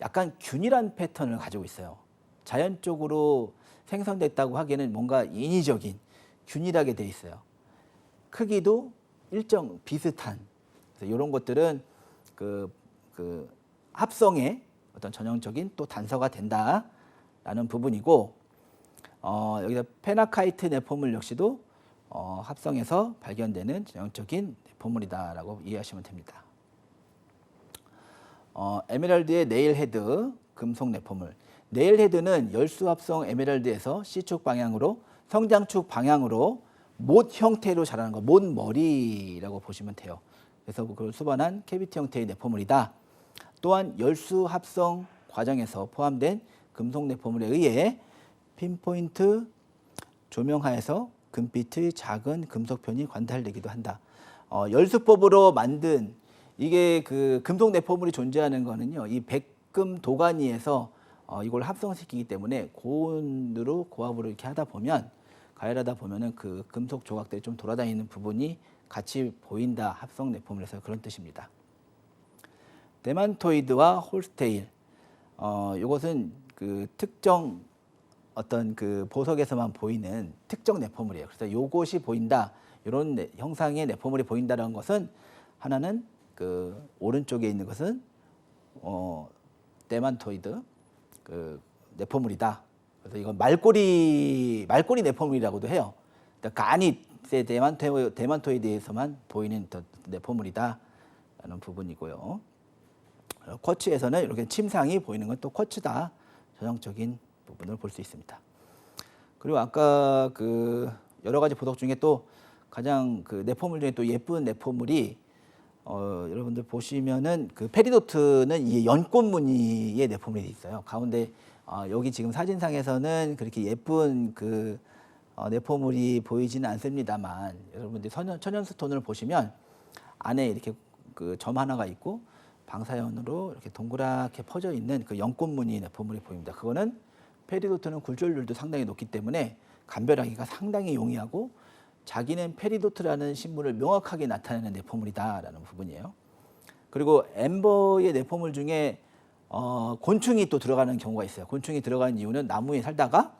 약간 균일한 패턴을 가지고 있어요. 자연적으로 생성됐다고 하기에는 뭔가 인위적인 균일하게 돼 있어요. 크기도 일정 비슷한. 그래서 이런 것들은 그 합성의 어떤 전형적인 또 단서가 된다라는 부분이고, 여기서 페나카이트 뇌포물 역시도 합성에서 발견되는 전형적인 뇌포물이다라고 이해하시면 됩니다. 에메랄드의 네일 헤드 금속 뇌포물. 네일 헤드는 열수 합성 에메랄드에서 C축 방향으로 성장축 방향으로 못 형태로 자라는 거, 못 머리라고 보시면 돼요. 그래서 그걸 수반한 캐비티 형태의 뇌포물이다. 또한 열수 합성 과정에서 포함된 금속 뇌포물에 의해 핀포인트 조명하에서 금빛의 작은 금속편이 관찰되기도 한다. 열수법으로 만든 이게 그 금속 뇌포물이 존재하는 거는요, 이 백금 도가니에서 이걸 합성시키기 때문에 고온으로 고압으로 이렇게 하다 보면 가열하다 보면은 그 금속 조각들이 좀 돌아다니는 부분이 같이 보인다. 합성 뇌포물에서 그런 뜻입니다. 데만토이드와 홀스테일. 이것은 그 특정 어떤 그 보석에서만 보이는 특정 뇌포물이에요. 그래서 이것이 보인다. 이런 형상의 뇌포물이 보인다는 것은 하나는 그 오른쪽에 있는 것은 데만토이드 그 뇌포물이다. 그래서 이건 말꼬리 뇌포물이라고도 해요. 그러니까 가닛의 데만토이드에서만 보이는 뇌포물이다라는 부분이고요. 쿼츠에서는 이렇게 침상이 보이는 건 또 쿼츠다. 전형적인 부분을 볼 수 있습니다. 그리고 아까 그 여러 가지 보석 중에 또 가장 그 뇌포물 중에 또 예쁜 뇌포물이 여러분들 보시면은 그 페리도트는 이 연꽃 무늬의 뇌포물이 있어요. 가운데 여기 지금 사진상에서는 그렇게 예쁜 그 뇌포물이 보이지는 않습니다만 여러분들 천연스톤을 보시면 안에 이렇게 그 점 하나가 있고 방사연으로 이렇게 동그랗게 퍼져 있는 그 연꽃 무늬의 뇌포물이 보입니다. 그거는 페리도트는 굴절률도 상당히 높기 때문에 감별하기가 상당히 용이하고 자기는 페리도트라는 신분을 명확하게 나타내는 뇌포물이다라는 부분이에요. 그리고 엠버의 뇌포물 중에 곤충이 또 들어가는 경우가 있어요. 곤충이 들어가는 이유는 나무에 살다가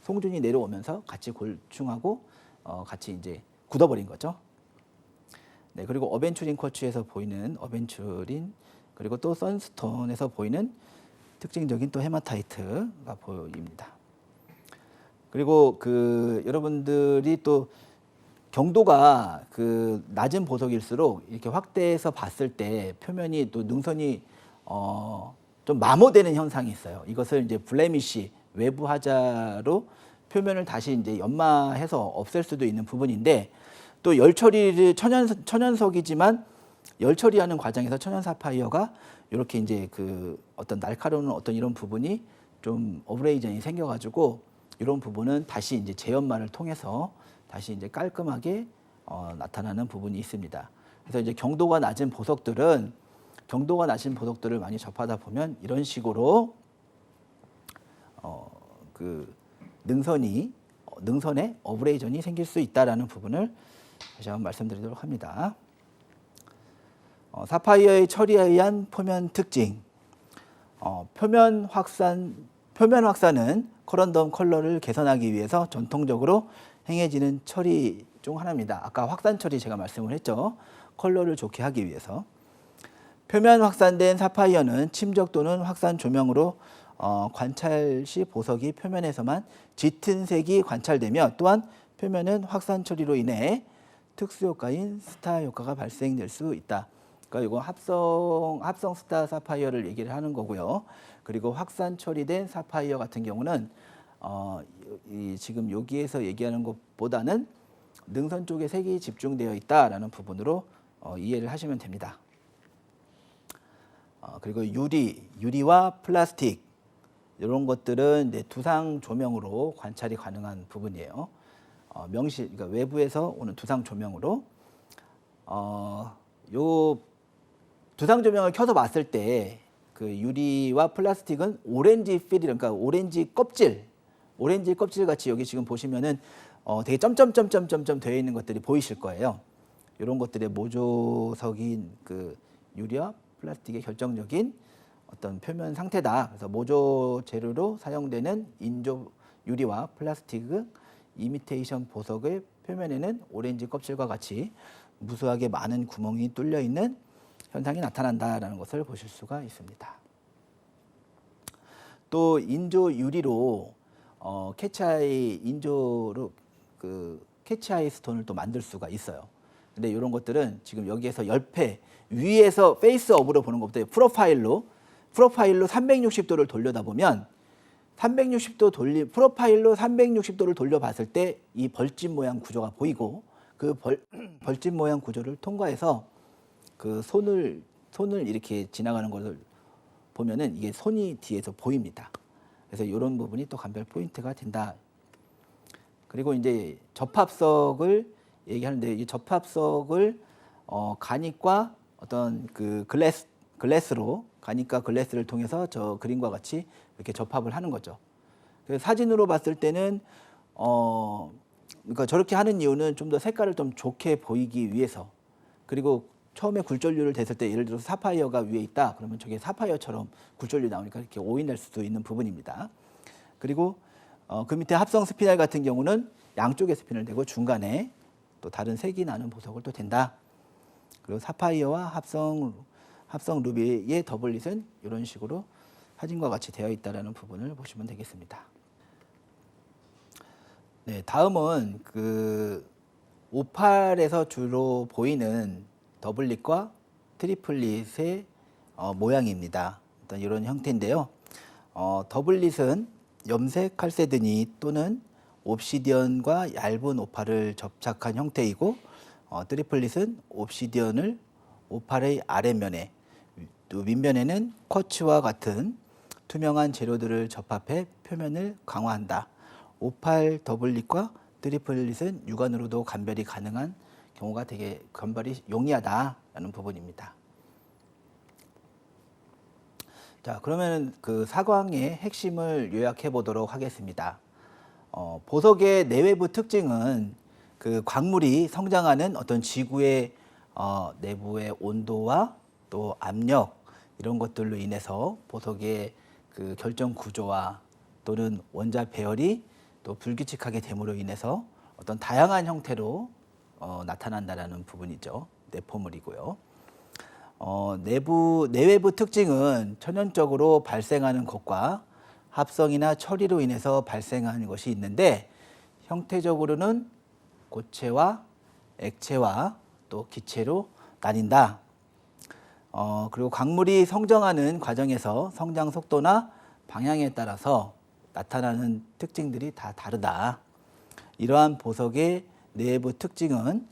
송준이 내려오면서 같이 곤충하고 같이 이제 굳어버린 거죠. 네, 그리고 어벤추린 쿼츠에서 보이는 어벤추린, 그리고 또 선스톤에서 보이는 특징적인 또 헤마타이트가 보입니다. 그리고 그 여러분들이 또 경도가 그 낮은 보석일수록 이렇게 확대해서 봤을 때 표면이 또 능선이 좀 마모되는 현상이 있어요. 이것을 이제 블레미쉬 외부 하자로 표면을 다시 이제 연마해서 없앨 수도 있는 부분인데, 또 열 처리를 천연석이지만 열 처리하는 과정에서 천연 사파이어가 이렇게 이제 그 어떤 날카로운 어떤 이런 부분이 좀 어브레이전이 생겨가지고 이런 부분은 다시 이제 재연마를 통해서 다시 이제 깔끔하게 나타나는 부분이 있습니다. 그래서 이제 경도가 낮은 보석들을 많이 접하다 보면 이런 식으로 그 능선에 어브레이전이 생길 수 있다라는 부분을 다시 한번 말씀드리도록 합니다. 사파이어의 처리에 의한 표면 특징. 표면 확산은 커런덤 컬러를 개선하기 위해서 전통적으로 행해지는 처리 중 하나입니다. 아까 확산 처리 제가 말씀을 했죠. 컬러를 좋게 하기 위해서. 표면 확산된 사파이어는 침적 또는 확산 조명으로 관찰 시 보석이 표면에서만 짙은 색이 관찰되며, 또한 표면은 확산 처리로 인해 특수 효과인 스타 효과가 발생될 수 있다. 그러니까 이거 합성 스타 사파이어를 얘기를 하는 거고요. 그리고 확산 처리된 사파이어 같은 경우는 지금 여기에서 얘기하는 것보다는 능선 쪽에 색이 집중되어 있다라는 부분으로 이해를 하시면 됩니다. 그리고 유리와 플라스틱 이런 것들은 이제 두상 조명으로 관찰이 가능한 부분이에요. 그러니까 외부에서 오는 두상 조명으로 요 두상 조명을 켜서 봤을 때 그 유리와 플라스틱은 오렌지 필이 그러니까 오렌지 껍질 같이 여기 지금 보시면은 되게 점점점점점점 되어 있는 것들이 보이실 거예요. 이런 것들의 모조석인 그 유리와 플라스틱의 결정적인 어떤 표면 상태다. 그래서 모조 재료로 사용되는 인조 유리와 플라스틱 이미테이션 보석의 표면에는 오렌지 껍질과 같이 무수하게 많은 구멍이 뚫려 있는 현상이 나타난다라는 것을 보실 수가 있습니다. 또 인조 유리로 인조로 그 캐치아이 스톤을 또 만들 수가 있어요. 근데 이런 것들은 지금 여기에서 열패 위에서 페이스업으로 보는 것보다 프로파일로 360도를 돌려다 보면 프로파일로 360도를 돌려봤을 때 이 벌집 모양 구조가 보이고 그 벌집 모양 구조를 통과해서 그 손을 이렇게 지나가는 것을 보면은 이게 손이 뒤에서 보입니다. 그래서 이런 부분이 또 감별 포인트가 된다. 그리고 이제 접합석을 얘기하는데 이 접합석을 가닉과 어떤 그 글래스로 가닉과 글래스를 통해서 저 그림과 같이 이렇게 접합을 하는 거죠. 그래서 사진으로 봤을 때는 그러니까 저렇게 하는 이유는 좀 더 색깔을 좀 좋게 보이기 위해서. 그리고 처음에 굴절류를 댔을 때 예를 들어서 사파이어가 위에 있다. 그러면 저게 사파이어처럼 굴절류 나오니까 이렇게 오인할 수도 있는 부분입니다. 그리고 그 밑에 합성 스피넬 같은 경우는 양쪽에 스피넬 되고 중간에 또 다른 색이 나는 보석을 또 댄다. 그리고 사파이어와 합성 루비의 더블릿은 이런 식으로 사진과 같이 되어 있다는 부분을 보시면 되겠습니다. 네, 다음은 그 오팔에서 주로 보이는 더블릿과 트리플릿의 모양입니다. 어떤 이런 형태인데요. 더블릿은 염색 칼세드니 또는 옵시디언과 얇은 오팔을 접착한 형태이고 트리플릿은 옵시디언을 오팔의 아래면에 또 윗면에는 쿼츠와 같은 투명한 재료들을 접합해 표면을 강화한다. 오팔 더블릿과 트리플릿은 육안으로도 감별이 가능한 경우가 되게 감별이 용이하다라는 부분입니다. 자, 그러면 그 사광의 핵심을 요약해 보도록 하겠습니다. 보석의 내외부 특징은 그 광물이 성장하는 어떤 지구의 내부의 온도와 또 압력 이런 것들로 인해서 보석의 그 결정 구조와 또는 원자 배열이 또 불규칙하게 됨으로 인해서 어떤 다양한 형태로 나타난다라는 부분이죠. 내포물이고요. 내외부 특징은 천연적으로 발생하는 것과 합성이나 처리로 인해서 발생하는 것이 있는데 형태적으로는 고체와 액체와 또 기체로 나뉜다. 그리고 광물이 성장하는 과정에서 성장 속도나 방향에 따라서 나타나는 특징들이 다 다르다. 이러한 보석의 내부 특징은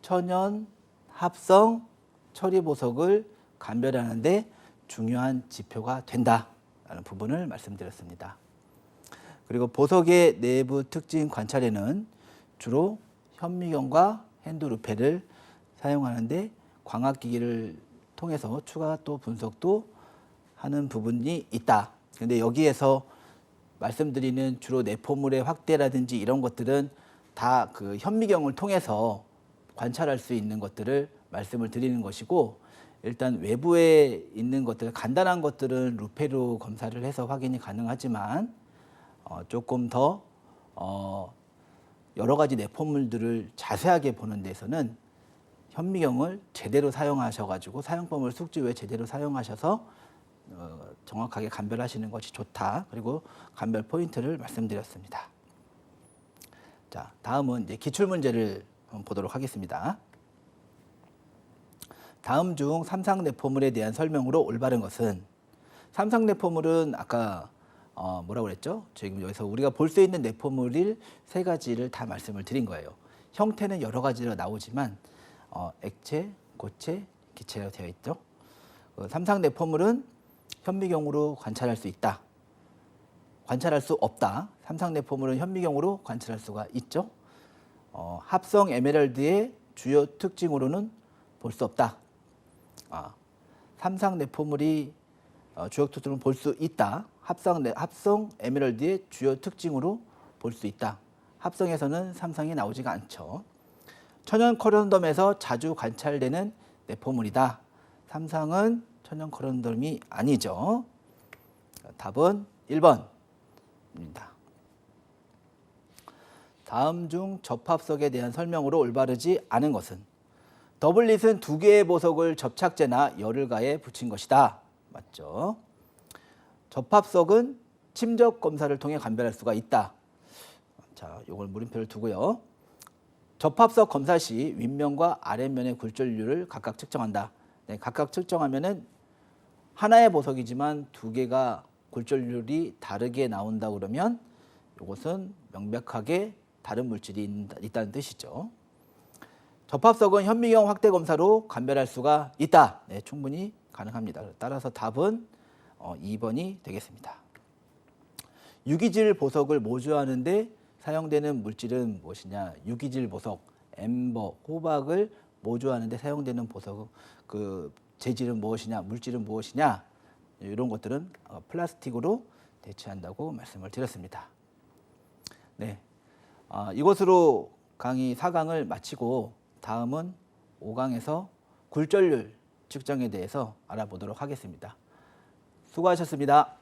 천연, 합성, 처리 보석을 감별하는 데 중요한 지표가 된다라는 부분을 말씀드렸습니다. 그리고 보석의 내부 특징 관찰에는 주로 현미경과 핸드루페를 사용하는데 광학기기를 통해서 추가 또 분석도 하는 부분이 있다. 그런데 여기에서 말씀드리는 주로 내포물의 확대라든지 이런 것들은 다 그 현미경을 통해서 관찰할 수 있는 것들을 말씀을 드리는 것이고 일단 외부에 있는 것들 간단한 것들은 루페로 검사를 해서 확인이 가능하지만 조금 더 여러 가지 내포물들을 자세하게 보는 데서는 현미경을 제대로 사용하셔가지고 사용법을 숙지 후에 제대로 사용하셔서 정확하게 감별하시는 것이 좋다. 그리고 감별 포인트를 말씀드렸습니다. 자, 다음은 이제 기출 문제를 한번 보도록 하겠습니다. 다음 중 삼상내포물에 대한 설명으로 올바른 것은 삼상내포물은 아까 뭐라고 그랬죠? 지금 여기서 우리가 볼 수 있는 내포물일 세 가지를 다 말씀을 드린 거예요. 형태는 여러 가지로 나오지만 액체, 고체, 기체로 되어 있죠. 삼상내포물은 현미경으로 관찰할 수 있다. 관찰할 수 없다. 삼상내포물은 현미경으로 관찰할 수가 있죠. 합성 에메랄드의 주요 특징으로는 볼 수 없다. 삼상내포물이 주요 특징으로 볼 수 있다. 합성 에메랄드의 주요 특징으로 볼 수 있다. 합성에서는 삼상이 나오지가 않죠. 천연 코런덤에서 자주 관찰되는 내포물이다. 삼상은 천연 코런덤이 아니죠. 답은 1번입니다. 다음 중 접합석에 대한 설명으로 올바르지 않은 것은 더블릿은 두 개의 보석을 접착제나 열을 가해 붙인 것이다. 맞죠? 접합석은 침적 검사를 통해 감별할 수가 있다. 자, 이걸 물음표를 두고요. 접합석 검사 시 윗면과 아랫면의 굴절률을 각각 측정한다. 네, 각각 측정하면은 하나의 보석이지만 두 개가 굴절률이 다르게 나온다 그러면 이것은 명백하게 다른 물질이 있다는 뜻이죠. 접합석은 현미경 확대 검사로 감별할 수가 있다. 네, 충분히 가능합니다. 따라서 답은 2번이 되겠습니다. 유기질 보석을 모조하는 데 사용되는 물질은 무엇이냐? 유기질 보석, 엠버, 호박을 모조하는 데 사용되는 보석, 그 재질은 무엇이냐? 물질은 무엇이냐? 이런 것들은 플라스틱으로 대체한다고 말씀을 드렸습니다. 네, 이것으로 강의 4강을 마치고 다음은 5강에서 굴절률 측정에 대해서 알아보도록 하겠습니다. 수고하셨습니다.